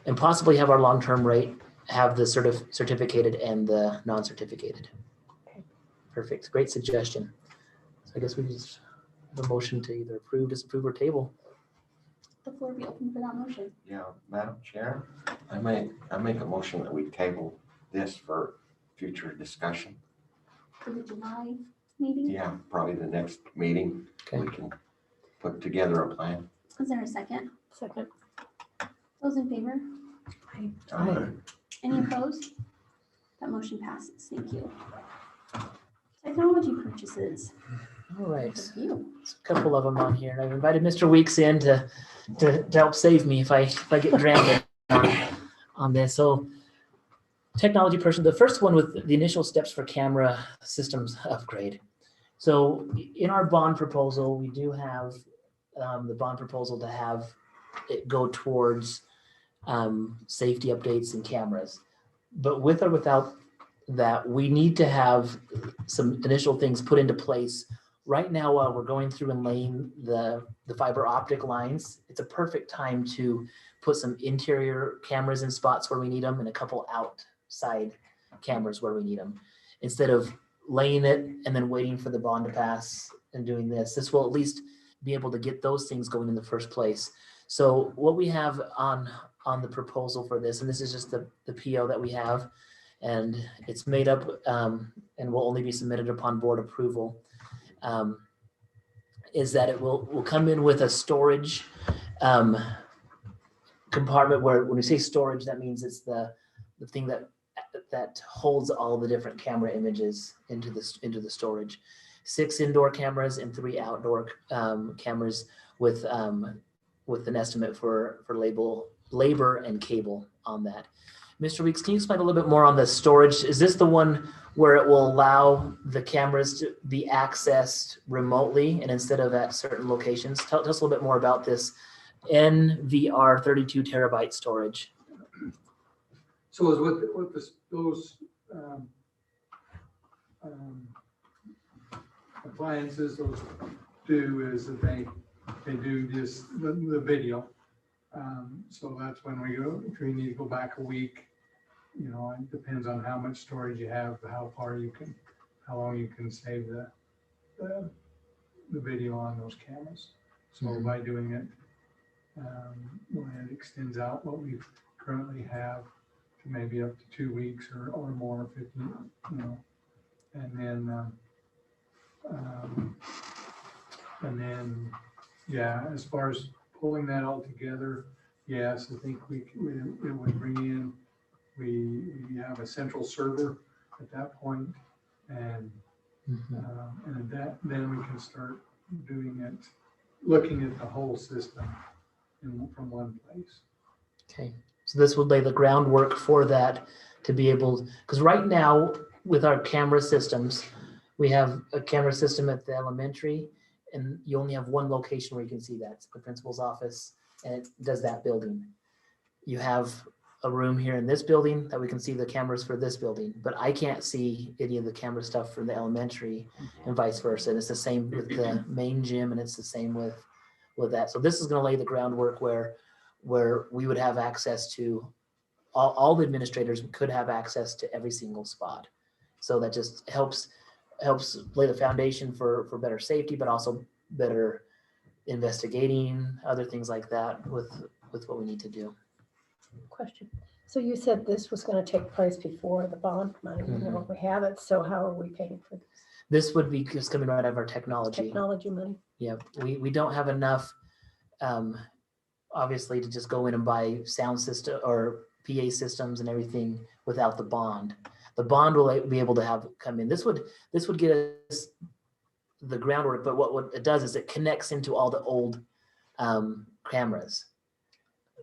and possibly have our long-term rate have the certificated and the non-certificated. Okay. Perfect. Great suggestion. So I guess we just have a motion to either approve, disapprove, or table. The floor be open for that motion. Yeah, Madam Chair, I make a motion that we table this for future discussion. For the July meeting? Yeah, probably the next meeting, Okay. we can put together a plan. Is there a second? Second. Those in favor? Aye. Any opposed? That motion passes. Thank you. Technology purchases. All right. Review. There's a couple of them on here. And I've invited Mr. Weeks in to help save me if I get stranded on this. So technology person, the first one with the initial steps for camera systems upgrade. So in our bond proposal, we do have the bond proposal to have it go towards safety updates and cameras. But with or without that, we need to have some initial things put into place. Right now, while we're going through and laying the fiber optic lines, it's a perfect time to put some interior cameras in spots where we need them and a couple outside cameras where we need them. Instead of laying it and then waiting for the bond to pass and doing this, this will at least be able to get those things going in the first place. So what we have on the proposal for this, and this is just the PO that we have, and it's made up and will only be submitted upon board approval, is that it will come in with a storage compartment where when we say storage, that means it's the thing that holds all the different camera images into the storage. 6 indoor cameras and 3 outdoor cameras with an estimate for labor and cable on that. Mr. Weeks, can you explain a little bit more on the storage? Is this the one where it will allow the cameras to be accessed remotely and instead of at certain locations? Tell us a little bit more about this NVR 32 terabyte storage. So is what those appliances those do is that they do this the video. So that's when we go. If we need to go back a week, it depends on how much storage you have, how long you can save the video on those cameras. So by doing it, when it extends out what we currently have to maybe up to 2 weeks or more, 15, yeah, as far as pulling that all together, yes, I think it would bring in, we have a central server at that point, and at that, then we can start doing it, looking at the whole system from one place. Okay, so this would lay the groundwork for that to be able, because right now with our camera systems, We have a camera system at the elementary, and you only have one location where you can see that. It's the principal's office, and it does that building. You have a room here in this building that we can see the cameras for this building, but I can't see any of the camera stuff from the elementary and vice versa. And it's the same with the main gym, and it's the same with that. So this is going to lay the groundwork where we would have access to all the administrators could have access to every single spot. So that just helps lay the foundation for better safety, but also better investigating, other things like that with what we need to do. Question. So you said this was going to take place before the bond money, we have it, so how are we paying for this? This would be just coming right out of our technology. Technology money? Yeah, we don't have enough, obviously, to just go in and buy sound system or PA systems and everything without the bond. The bond will be able to come in. This would get us the groundwork, but what it does is it connects into all the old cameras.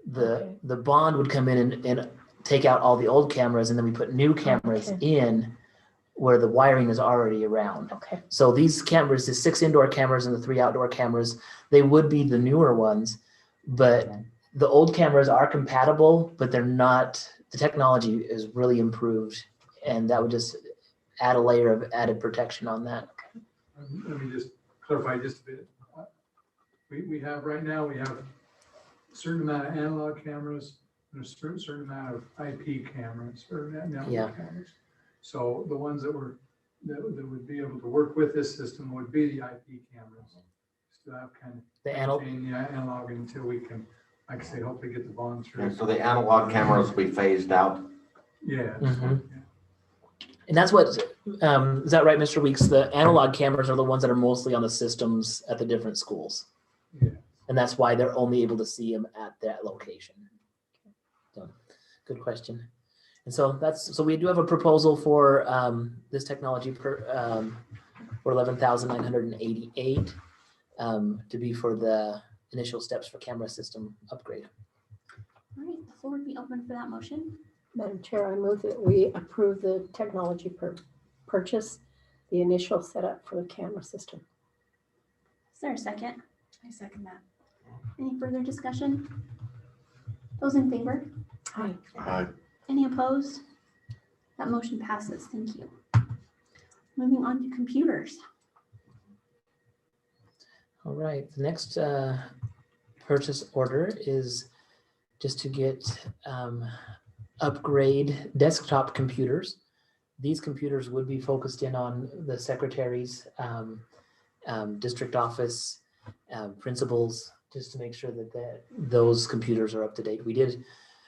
The bond would come in and take out all the old cameras, and then we put new cameras in where the wiring is already around. Okay. So these cameras, the 6 indoor cameras and the 3 outdoor cameras, they would be the newer ones, but the old cameras are compatible, but they're not, the technology is really improved, and that would just add a layer of added protection on that. Let me just clarify just a bit. We have right now, we have a certain amount of analog cameras and a certain amount of IP cameras or network cameras. So the ones that would be able to work with this system would be the IP cameras. So that kind of The analog until we can, like I say, hopefully get the bond through. And so the analog cameras will be phased out. Yeah. And that's what, is that right, Mr. Weeks? The analog cameras are the ones that are mostly on the systems at the different schools. Yeah. And that's why they're only able to see them at that location. So, good question. And so so we do have a proposal for this technology for $11,988 to be for the initial steps for camera system upgrade. All right, the floor would be open for that motion. Madam Chair, I move that we approve the technology purchase, the initial setup for the camera system. Is there a second? I second that. Any further discussion? Those in favor? Hi. Any opposed? That motion passes. Thank you. Moving on to computers. All right, the next purchase order is just to get upgrade desktop computers. These computers would be focused in on the secretaries, district office, principals, just to make sure that those computers are up to date. We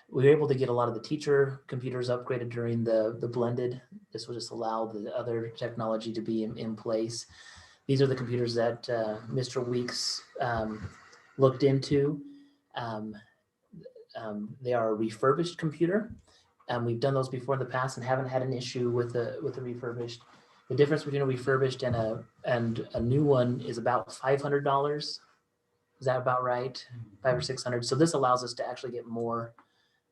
were able to get a lot of the teacher computers upgraded during the blended. This will just allow the other technology to be in place. These are the computers that Mr. Weeks looked into. They are a refurbished computer. We've done those before in the past and haven't had an issue with the refurbished. The difference between a refurbished and a new one is about $500. Is that about right? 500 or 600. So this allows us to actually get more.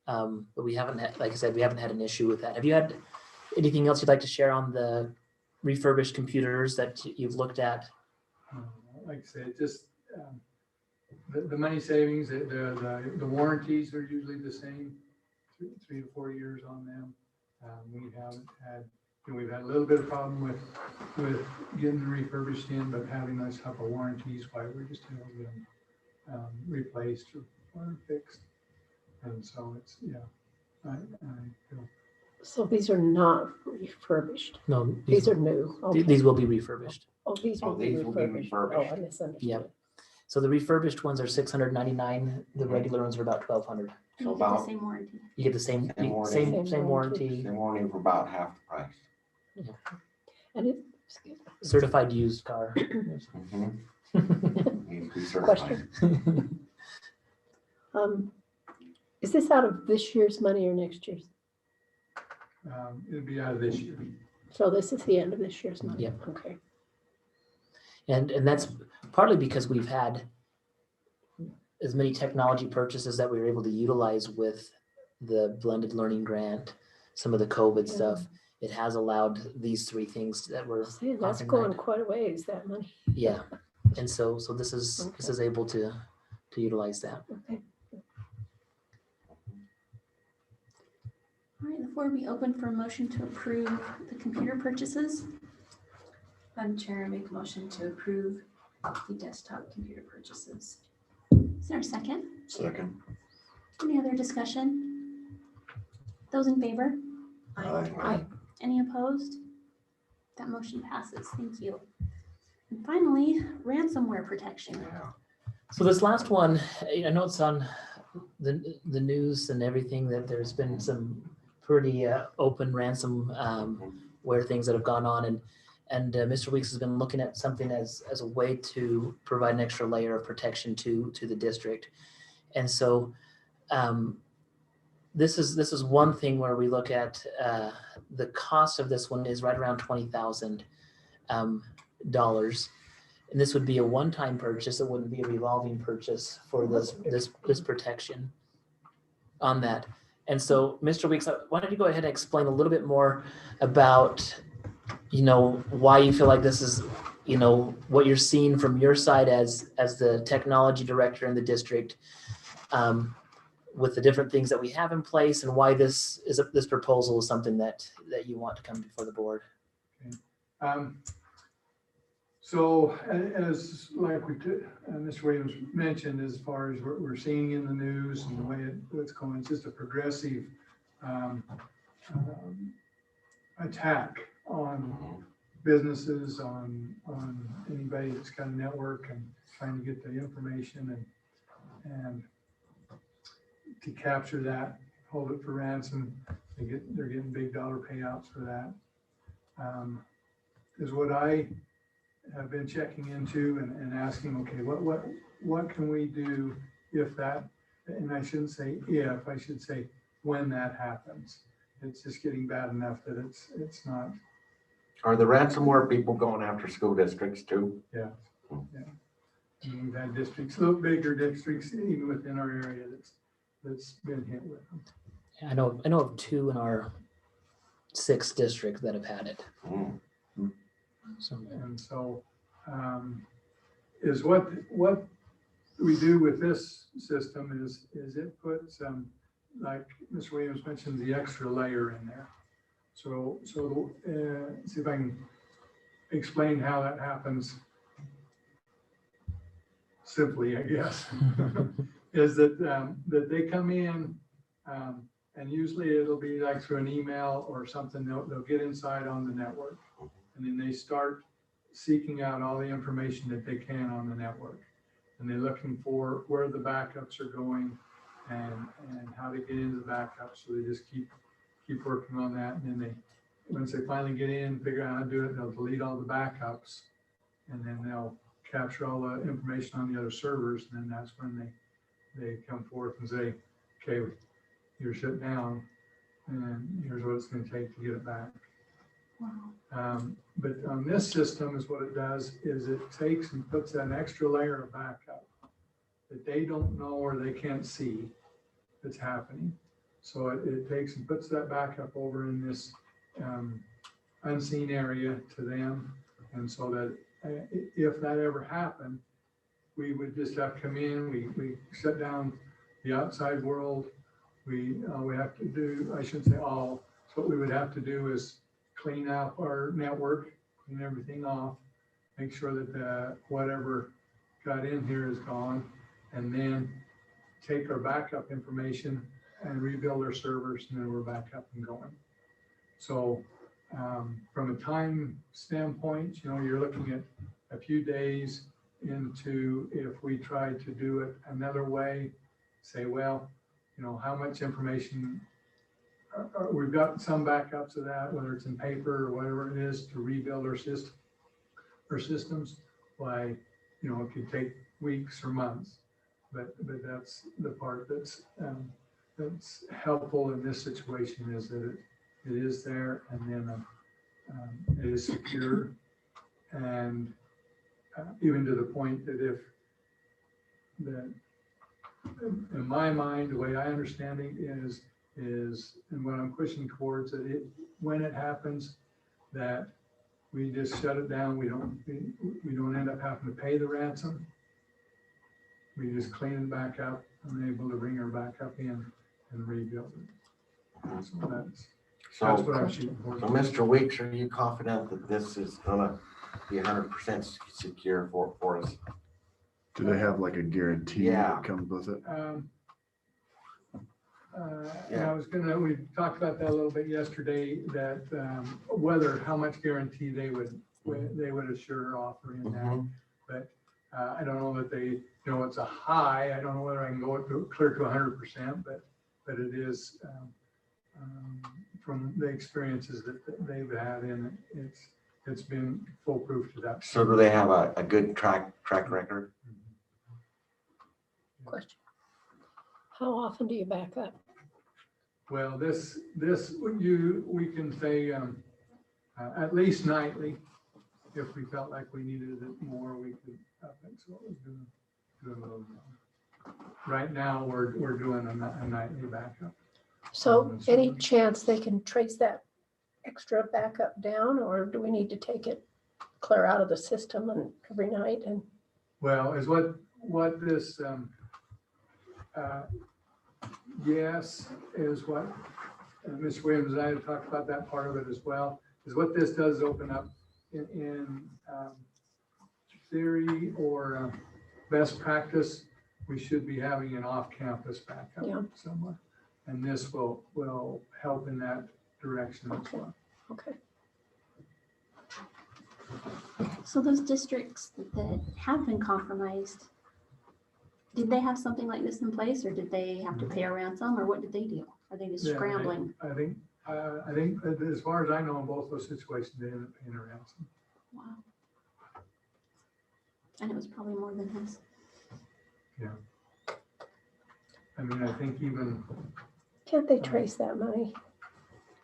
But we haven't had, like I said, we haven't had an issue with that. Have you had anything else you'd like to share on the refurbished computers that you've looked at? Like I said, just the money savings, the warranties are usually the same, 3 to 4 years on them. We haven't had, we've had a little bit of problem with getting them refurbished in, but having those type of warranties, why we're just able to get them replaced or fixed. And so it's, I feel. So these are not refurbished. No, These are new. Okay. These will be refurbished. Oh, these will be refurbished. Oh, I misunderstood. Yep. So the refurbished ones are $699. The regular ones are about $1,200. And you get the same warranty. You get the same Same warranty. same warranty. They weren't even for about half the price. And it, Certified used car. Mhm. Needs to be certified. question. Is this out of this year's money or next year's? It'll be out of this year. So this is the end of this year's money? Yep. Okay. And that's partly because we've had as many technology purchases that we were able to utilize with the blended learning grant, some of the COVID stuff. it has allowed these three things that we're See, that's offering going right. quite a ways, that money. Yeah, and so this is able to utilize that. Okay. All right, the floor will be open for a motion to approve the computer purchases. Madam Chair, I make a motion to approve the desktop computer purchases. Is there a second? Second. Any other discussion? Those in favor? Aye. Any opposed? That motion passes. Thank you. And finally, ransomware protection. Yeah. So this last one, I know it's on the news and everything that there's been some pretty open ransomware things that have gone on, and Mr. Weeks has been looking at something as a way to provide an extra layer of protection to the district. And so this is one thing where we look at the cost of this one is right around $20,000. And this would be a one-time purchase. It wouldn't be a revolving purchase for this protection on that. And so, Mr. Weeks, why don't you go ahead and explain a little bit more about, why you feel like this is, what you're seeing from your side as the technology director in the district, with the different things that we have in place, and why this proposal is something that you want to come before the board. Okay. So as like Mr. Williams mentioned, as far as what we're seeing in the news and the way it's going, it's just a progressive attack on businesses, on anybody that's got a network and trying to get the information and to capture that, hold it for ransom. They're getting big dollar payouts for that. Is what I have been checking into and asking, okay, what can we do if that, and I shouldn't say if, I should say when that happens. It's just getting bad enough that it's not. Are the ransomware people going after school districts too? Yeah. And we've had districts, little bigger districts, even within our area that's been hit with them. I know of 2 in our 6th district that have had it. Mm. And so is what we do with this system is it puts, like Mr. Williams mentioned, the extra layer in there. So see if I can explain how that happens simply, I guess, is that they come in and usually it'll be like through an email or something. They'll get inside on the network, and then they start seeking out all the information that they can on the network, and they're looking for where the backups are going and how to get into the backups. So they just keep working on that, and then once they finally get in, figure out how to do it, they'll delete all the backups, and then they'll capture all the information on the other servers, and then that's when they come forth and say, okay, you're shut down, and here's what it's going to take to get it back. Wow. But on this system is what it does is it takes and puts an extra layer of backup that they don't know or they can't see that's happening. So it takes and puts that backup over in this unseen area to them. And so that if that ever happened, we would just have to come in, we shut down the outside world. We have to do, I shouldn't say all, so what we would have to do is clean out our network, clean everything off, make sure that whatever got in here is gone, and then take our backup information and rebuild our servers, and then we're back up and going. So from a time standpoint, you're looking at a few days into if we try to do it another way, say, well, how much information, we've got some backups of that, whether it's in paper or whatever it is, to rebuild our systems. Why, it could take weeks or months, but that's the part that's helpful in this situation, is that it is there, and then it is secure, and even to the point that in my mind, the way I understand it is is, and what I'm pushing towards, that when it happens, that we just shut it down. We don't end up having to pay the ransom. We just clean it back up and able to bring her back up in and rebuild it. So that's what I'm shooting for. So Mr. Weeks, are you confident that this is gonna be 100% secure for us? Do they have like a guarantee Yeah. that comes with it? And I was we talked about that a little bit yesterday, that how much guarantee they would assure offering that. Mhm. But I don't know that they, it's a high. I don't know whether I can go clear to 100%, but it is from the experiences that they've had in it, it's been foolproof to that. So do they have a good track record? Question. How often do you back up? Well, we can say at least nightly. If we felt like we needed it more, we could up it. So we're doing a little more. Right now, we're doing a nightly backup. So any chance they can trace that extra backup down, or do we need to take it clear out of the system and every night? And Well, is what this yes, is what Ms. Williams and I have talked about that part of it as well, is what this does open up in theory or best practice. We should be having an off-campus backup somewhere. And this will help in that direction as well. okay. So those districts that have been compromised, did they have something like this in place, or did they have to pay a ransom, or what did they do? Are they just Yeah, scrambling? I think as far as I know, in both those situations, they ended up paying a ransom. Wow. And it was probably more than his. I mean, I think even, Can't they trace that money?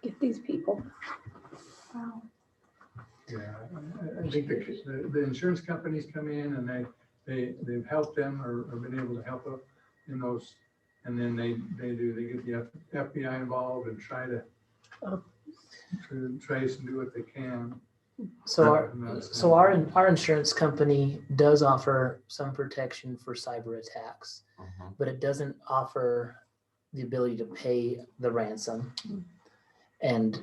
Get these people? Wow. yeah, I think the insurance companies come in and they've helped them or been able to help up in those. And then they get the FBI involved and try to trace and do what they can. So our insurance company does offer some protection for cyber attacks, but it doesn't offer the ability to pay the ransom. And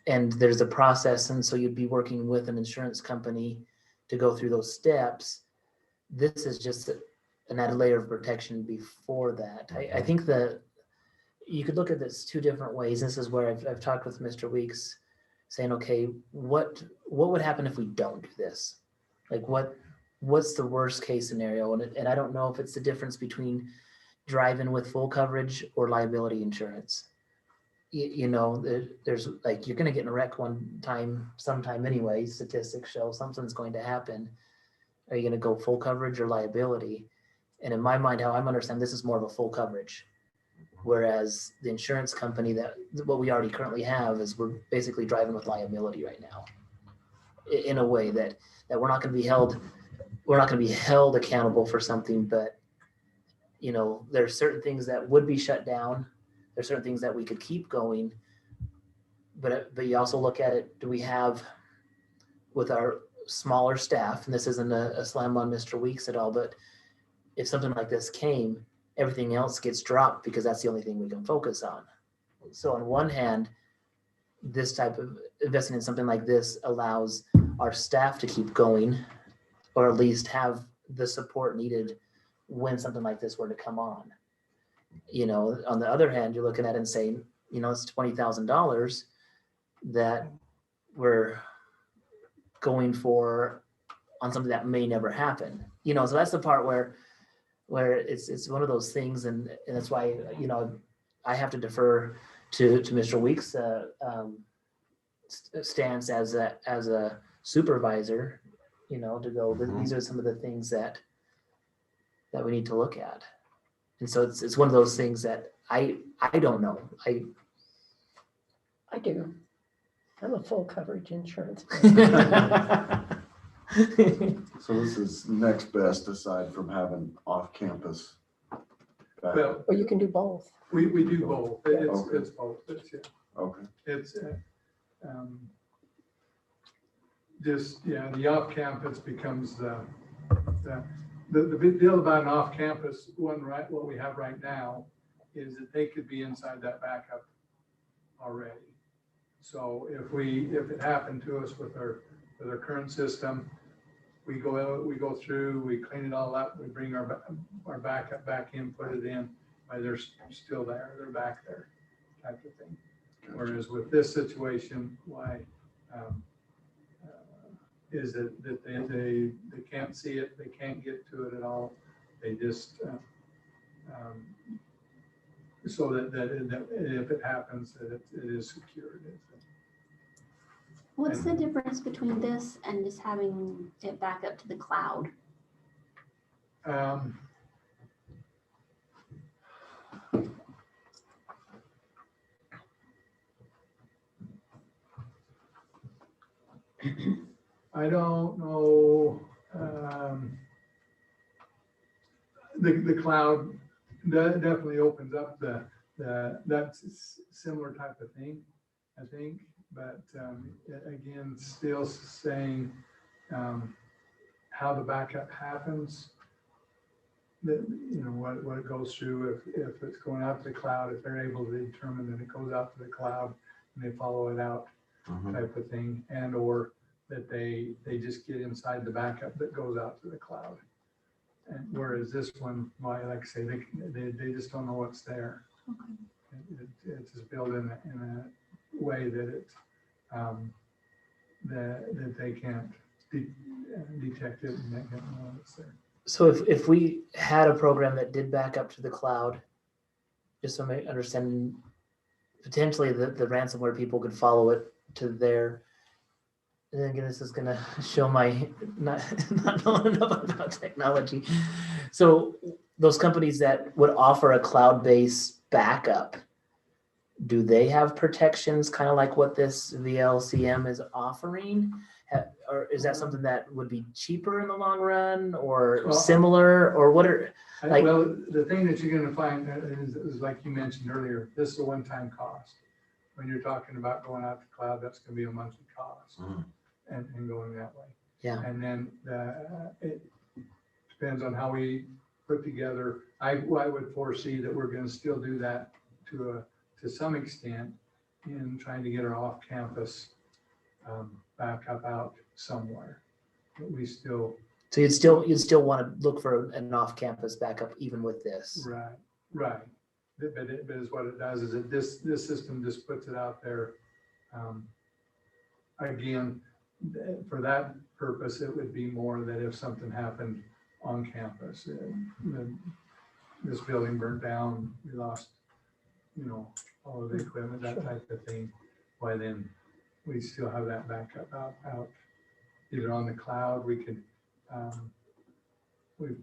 there's a process, and so you'd be working with an insurance company to go through those steps. This is just an added layer of protection before that. I think that you could look at this two different ways. This is where I've talked with Mr. Weeks, saying, okay, what would happen if we don't do this? Like what's the worst case scenario? And I don't know if it's the difference between driving with full coverage or liability insurance. There's like, you're going to get in a wreck sometime anyway. Statistics show something's going to happen. Are you going to go full coverage or liability? And in my mind, how I'm understanding, this is more of a full coverage. Whereas the insurance company, what we already currently have is we're basically driving with liability right now, in a way that we're not going to be held accountable for something. But there's certain things that would be shut down. There's certain things that we could keep going. But you also look at it, do we have, with our smaller staff, and this isn't a slam on Mr. Weeks at all, but if something like this came, everything else gets dropped because that's the only thing we can focus on. So on one hand, this type of investing in something like this allows our staff to keep going, or at least have the support needed when something like this were to come on. On the other hand, you're looking at it and saying, it's $20,000 that we're going for on something that may never happen. So that's the part where it's one of those things, and that's why I have to defer to Mr. Weeks' stance as a supervisor, to go, these are some of the things that we need to look at. And so it's one of those things that I don't know. I do. I'm a full coverage insurance. So this is next best aside from having off-campus Well, Or you can do both. we do both. It's, Okay. it's both. It's, yeah. Okay. It's, just, yeah, the off-campus becomes the big deal about an off-campus one, right, what we have right now is that they could be inside that backup already. So if it happened to us with our current system, we go through, we clean it all up, we bring our backup back in, put it in, while they're still there, they're back there, type of thing. Whereas with this situation, is that they can't see it, they can't get to it at all. They just, so that if it happens, that it is secured. What's the difference between this and just having it back up to the cloud? I don't know. The cloud definitely opens up that's a similar type of thing, I think. But again, still saying how the backup happens, that, you know, what it goes through, if it's going out to the cloud, if they're able to determine that it goes out to the cloud and they follow it out, type of thing, and or that they just get inside the backup that goes out to the cloud. And whereas this one, like I say, they just don't know what's there. Okay. It's just built in a way that it that they can't detect it and they can't know it's there. So if we had a program that did back up to the cloud, just so I understand, potentially the ransomware people could follow it to their, and then again, this is gonna show my not knowing enough about technology. So those companies that would offer a cloud-based backup, do they have protections kind of like what this VLCM is offering? Or is that something that would be cheaper in the long run or similar, or what are, like, well, the thing that you're gonna find is like you mentioned earlier, this is a one-time cost. When you're talking about going out to cloud, that's gonna be a monthly cost and going that way. Yeah. And then it depends on how we put together. I would foresee that we're gonna still do that to some extent in trying to get our off-campus backup out somewhere. But we still. so you'd still want to look for an off-campus backup even with this? Right. But is what it does is this system just puts it out there. Again, for that purpose, it would be more that if something happened on campus, this building burnt down, we lost, you know, all of the equipment, that type of thing. Why then we still have that backup out either on the cloud. We could, we've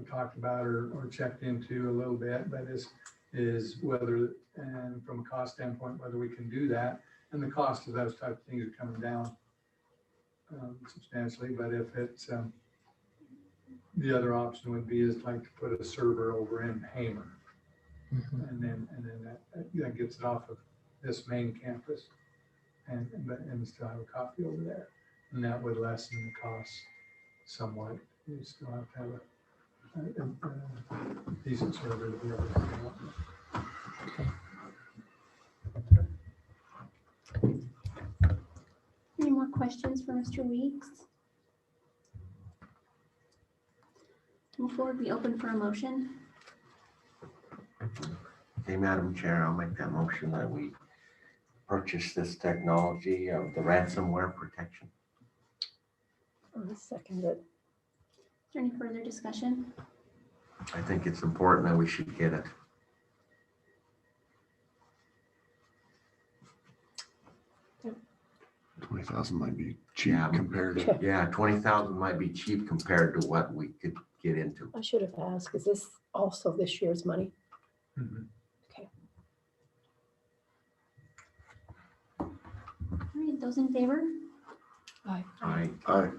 talked about or checked into a little bit, but is whether, and from a cost standpoint, whether we can do that. And the cost of those type of things are coming down substantially. But if it's, the other option would be is like to put a server over in Hamer. And then that gets it off of this main campus and still have a copy over there. And that would lessen the cost somewhat. You still have to have a decent server to be able to do that. Any more questions for Mr. Weeks? Before we open for a motion. Okay, Madam Chair, I'll make that motion that we purchase this technology of the ransomware protection. I'll second it. Is there any further discussion? I think it's important that we should get it. $20,000 might be cheap Yeah. compared to. Yeah, 20,000 might be cheap compared to what we could get into. I should have asked, is this also this year's money? Okay. All right, those in favor? Aye. Aye.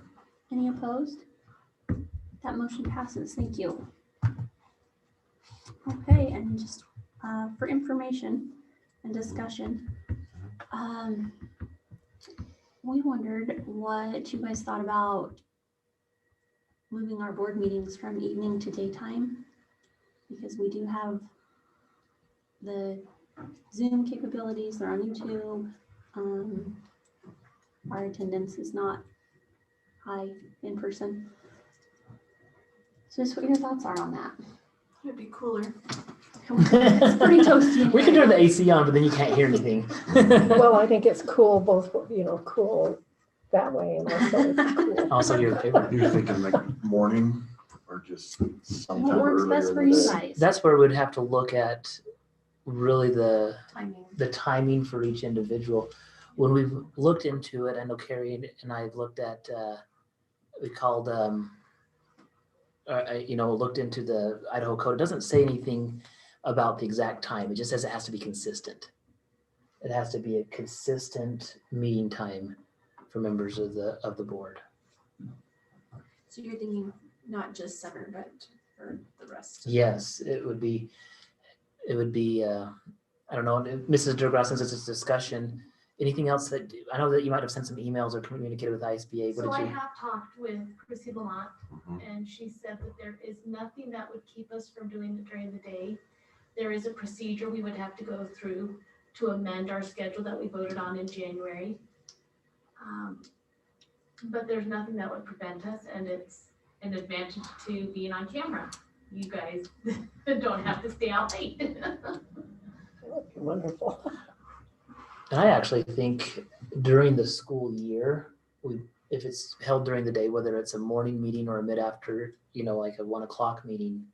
Any opposed? That motion passes. Thank you. Okay, and just for information and discussion, we wondered what you guys thought about moving our board meetings from evening to daytime, because we do have the Zoom capabilities, they're on YouTube. Our attendance is not high in person. So just what your thoughts are on that. It'd be cooler. It's pretty toasty. We can turn the AC on, but then you can't hear anything. Well, I think it's cool, both, cool that way and also it's cool. Also, your favorite. You're thinking like morning or just sometime What works earlier best in for the you day? guys? That's where we'd have to look at really the Timing. timing for each individual. When we've looked into it, I know Carrie and I have looked at, we called, looked into the Idaho code. It doesn't say anything about the exact time. It just says it has to be consistent. It has to be a consistent meeting time for members of the board. So you're thinking not just summer, but for the rest? Yes, it would be, I don't know, Mrs. DeGrasse, since it's a discussion, anything else that, I know that you might have sent some emails or communicated with ISBA. So What I did you? have talked with Chrissy Lamont, Mhm. and she said that there is nothing that would keep us from doing it during the day. There is a procedure we would have to go through to amend our schedule that we voted on in January. But there's nothing that would prevent us, and it's an advantage to being on camera. You guys don't have to stay out late. That would be wonderful. And I actually think during the school year, if it's held during the day, whether it's a morning meeting or a mid-after, like a 1 o'clock meeting,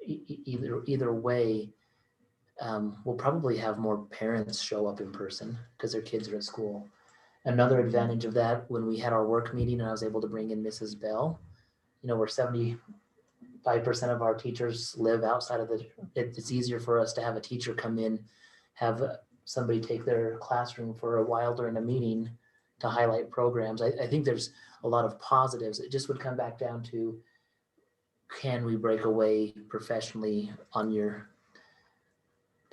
either way, we'll probably have more parents show up in person because their kids are at school. Another advantage of that, when we had our work meeting and I was able to bring in Mrs. Bell, where 75% of our teachers live outside of it's easier for us to have a teacher come in, have somebody take their classroom for a while during a meeting to highlight programs. I think there's a lot of positives. It just would come back down to, can we break away professionally on your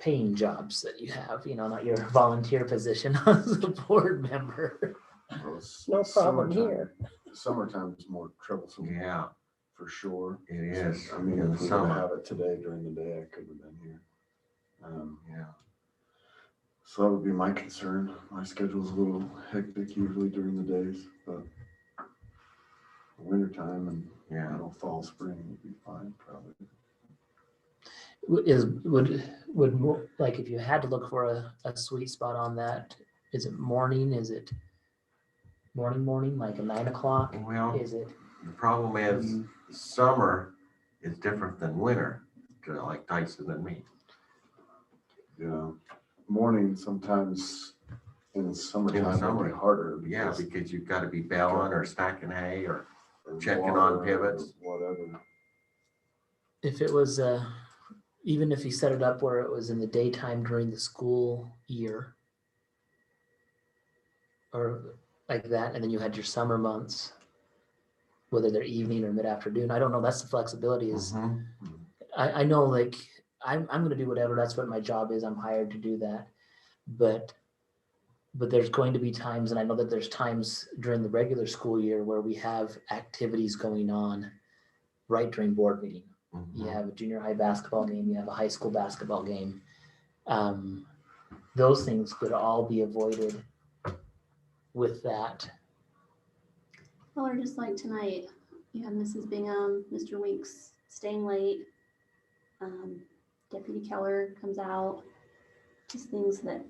paying jobs that you have, not your volunteer position as a board member. Well, it's No problem summertime. here. Summertime is more troublesome. Yeah, For sure. it is. I mean, in if the we were to summer. have it today during the day, I couldn't have been here. Yeah. So that would be my concern. My schedule's a little hectic usually during the days, but wintertime and, fall, spring would be fine probably. Would more, like, if you had to look for a sweet spot on that, is it morning? Is it morning, like a 9 o'clock? Well, Is it? the problem is summer is different than winter, like Tyson and me. Yeah, morning sometimes in the summertime summer, would be harder. Yeah, because you've got to be baling or stacking hay or checking water on or pivots. Whatever. If it was, even if you set it up where it was in the daytime during the school year, or like that, and then you had your summer months, whether they're evening or mid-afternoon, I don't know, that's the flexibility is, Mhm. I know, like, I'm gonna do whatever, that's what my job is, I'm hired to do that. But there's going to be times, and I know that there's times during the regular school year where we have activities going on right during board meeting. You have a junior high basketball game, you have a high school basketball game. Those things could all be avoided with that. Well, or just like tonight, you have Mrs. Bingham, Mr. Weeks staying late. Deputy Keller comes out. Just things that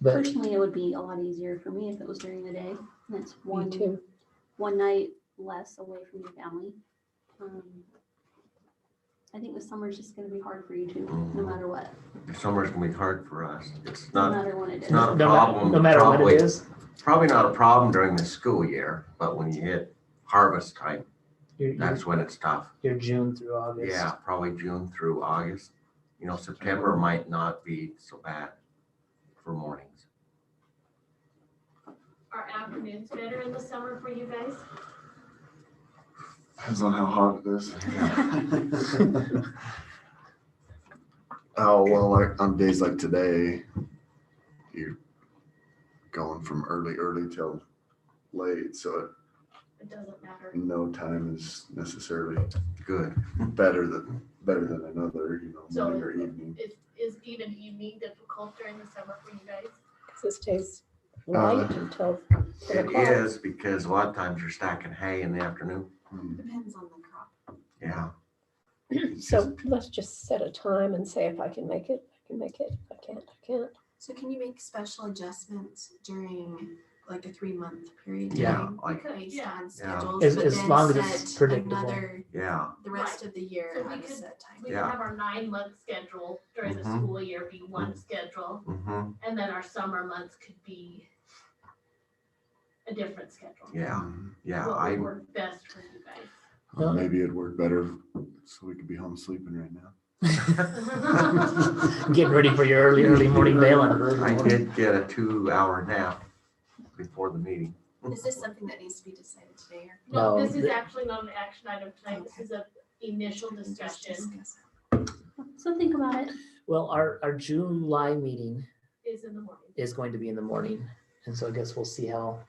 But personally, it would be a lot easier for me if it was during the day. And it's Me too. one night less away from your family. I think the summer's just gonna be hard for you too, no matter what, The summer's gonna be hard for us. It's no not, matter what it it's is. not a no problem. matter what probably- it is, Probably not a problem during the school year, but when you hit harvest time, that's when it's tough. you're June through August. Yeah, probably June through August. September might not be so bad for mornings. Are afternoons better in the summer for you guys? Depends on how hot it is. Oh, well, like on days like today, you're going from early till late, so It doesn't matter. no time is necessarily Good. better than another, So morning or evening. Is even evening difficult during the summer for you guys? Because it stays light until 10 It o'clock. is, because a lot of times you're stacking hay in the afternoon. Depends on the crop. Yeah. So let's just set a time and say if I can make it, I can make it. If I can't, I can't. So can you make special adjustments during like a 3-month period? Yeah. time Like, Based Yeah. on Yeah. schedules, As- but as then long as it's set predictable. another, yeah, the rest of the year So we have a could- set time. We Yeah. can have our 9-month schedule during the Mhm. school year be one schedule, mm-hmm, and then our summer months could be a different schedule. yeah, yeah, What I, would work best for you guys? Well- Maybe it'd work better so we could be home sleeping right now. Getting ready for your early morning bailing. I did get a 2-hour nap before the meeting. Is this something that needs to be decided today or? No, No, this is the- actually not an action item tonight, this is a initial Just discussion, discuss So think about it. Well, our July meeting is in the morning. is going to be in the morning. And so I guess we'll see how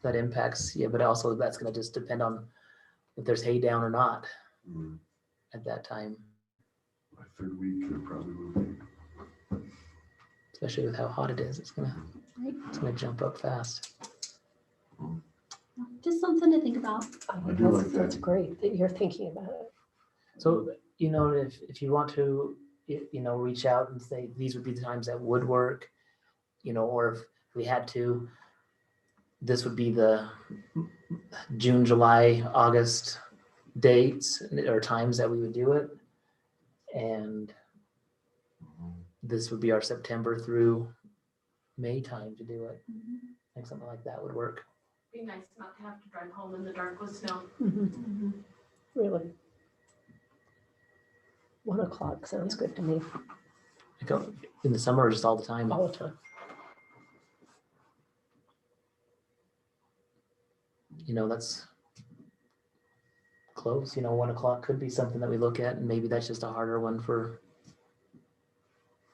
that impacts you, but also that's gonna just depend on if there's hay down or not Mm, at that time, My third week, there probably will be. especially with how hot it is. It's gonna jump up fast. Just something to think about. I do like That's that. great that you're thinking about it. So, if you want to, reach out and say, these would be the times that would work, or if we had to, this would be the June, July, August dates or times that we would do it. And this would be our September through May time to do it. I think something like that would work. Be nice not to have to drive home in the dark with snow. Really. 1 o'clock sounds good to me Like, in the summer or just all the time. all the time. That's close, 1 o'clock could be something that we look at, and maybe that's just a harder one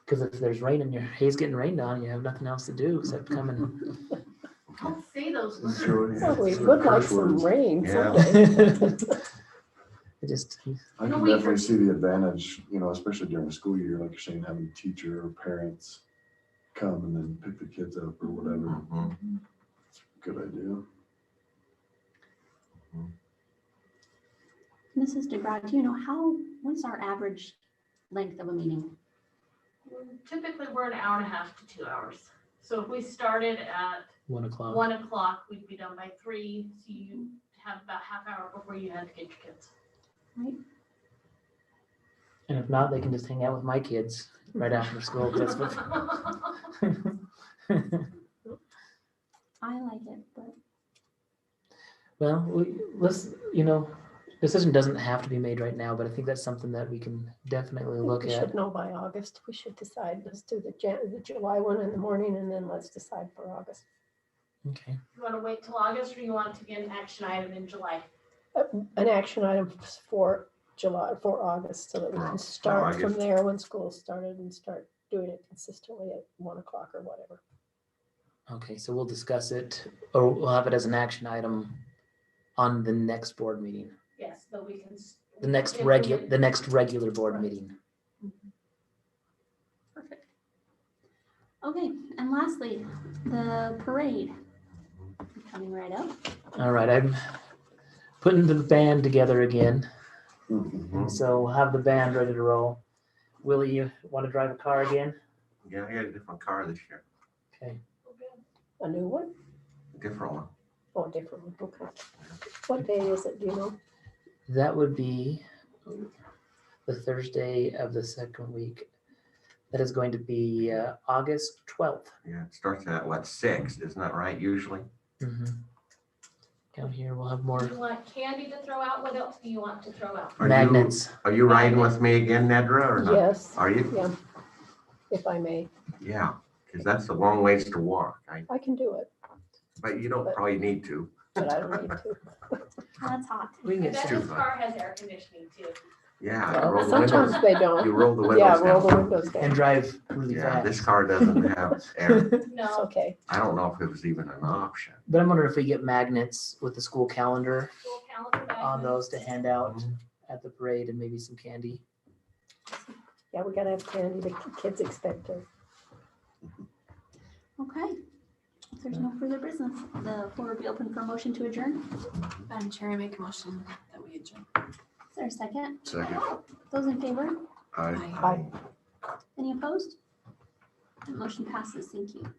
because if there's rain and your hay's getting rained on, you have nothing else to do except come and. Don't say those words. Well, we would like some rain Yeah. someday. It just, I No, can wait, definitely see the advantage, especially during the school year, like you're saying, having a teacher or parents come and then pick the kids up or whatever. Mhm. Good idea. Mrs. DeGraw, do you know what's our average length of a meeting? Typically, we're an hour and a half to 2 hours. So if we started at 1 o'clock. 1 o'clock, we'd be done by 3, so you have about half hour before you had to get your kids. And if not, they can just hang out with my kids right after school. 'Cause that's what. I like it, but Well, let's, decision doesn't have to be made right now, but I think that's something that we can definitely look We at. should know by August. We should decide. Let's do the July one in the morning and then let's decide for August. Okay. You want to wait till August, or you want to get an action item in July? An action item for August, so that we For can start from August. there when school started and start doing it consistently at 1 o'clock or whatever. Okay, so we'll discuss it, or we'll have it as an action item on the next board meeting, Yes, but we can. the next regular board Right. meeting. perfect. Okay, and lastly, the parade. Coming right up. All right, I'm putting the band together again, Mhm. so we'll have the band ready to roll. Willie, you want to drive a car again? Yeah, I got a different car this year, Okay. A new one? different one. Oh, a different one, okay. What day is it, do you know? That would be the Thursday of the second week. That is going to be August 12th. Yeah, it starts at what, 6, isn't that right, usually? Down here, we'll have Do more you want candy to throw out? What else do you want to throw out? Are you- magnets. Are you riding with me again, Nedra, or not? Yes, Are you? yeah, if I may. Yeah, because that's a long ways to walk. I can do it, But you don't probably need to. but I don't need to. Oh, that's hot. We can I get bet some. this car has air conditioning too. Yeah. Well, roll the Sometimes windows- they You don't. roll the Yeah, windows roll the down. windows And down. drive really Yeah, this fast. car doesn't have air. It's No, okay. I don't know if it was even an option. But I'm wondering if we get magnets with the school calendar school calendar on those to magnets. hand out at the parade and maybe some candy. Yeah, we gotta have candy. The kids expect it. Okay. If there's no further business, the floor will be open for a motion to adjourn. Madam Chair, I make a motion that we adjourn. Is there a second? Second. Those in favor? Aye. Bye. Any opposed? That motion passes. Thank you.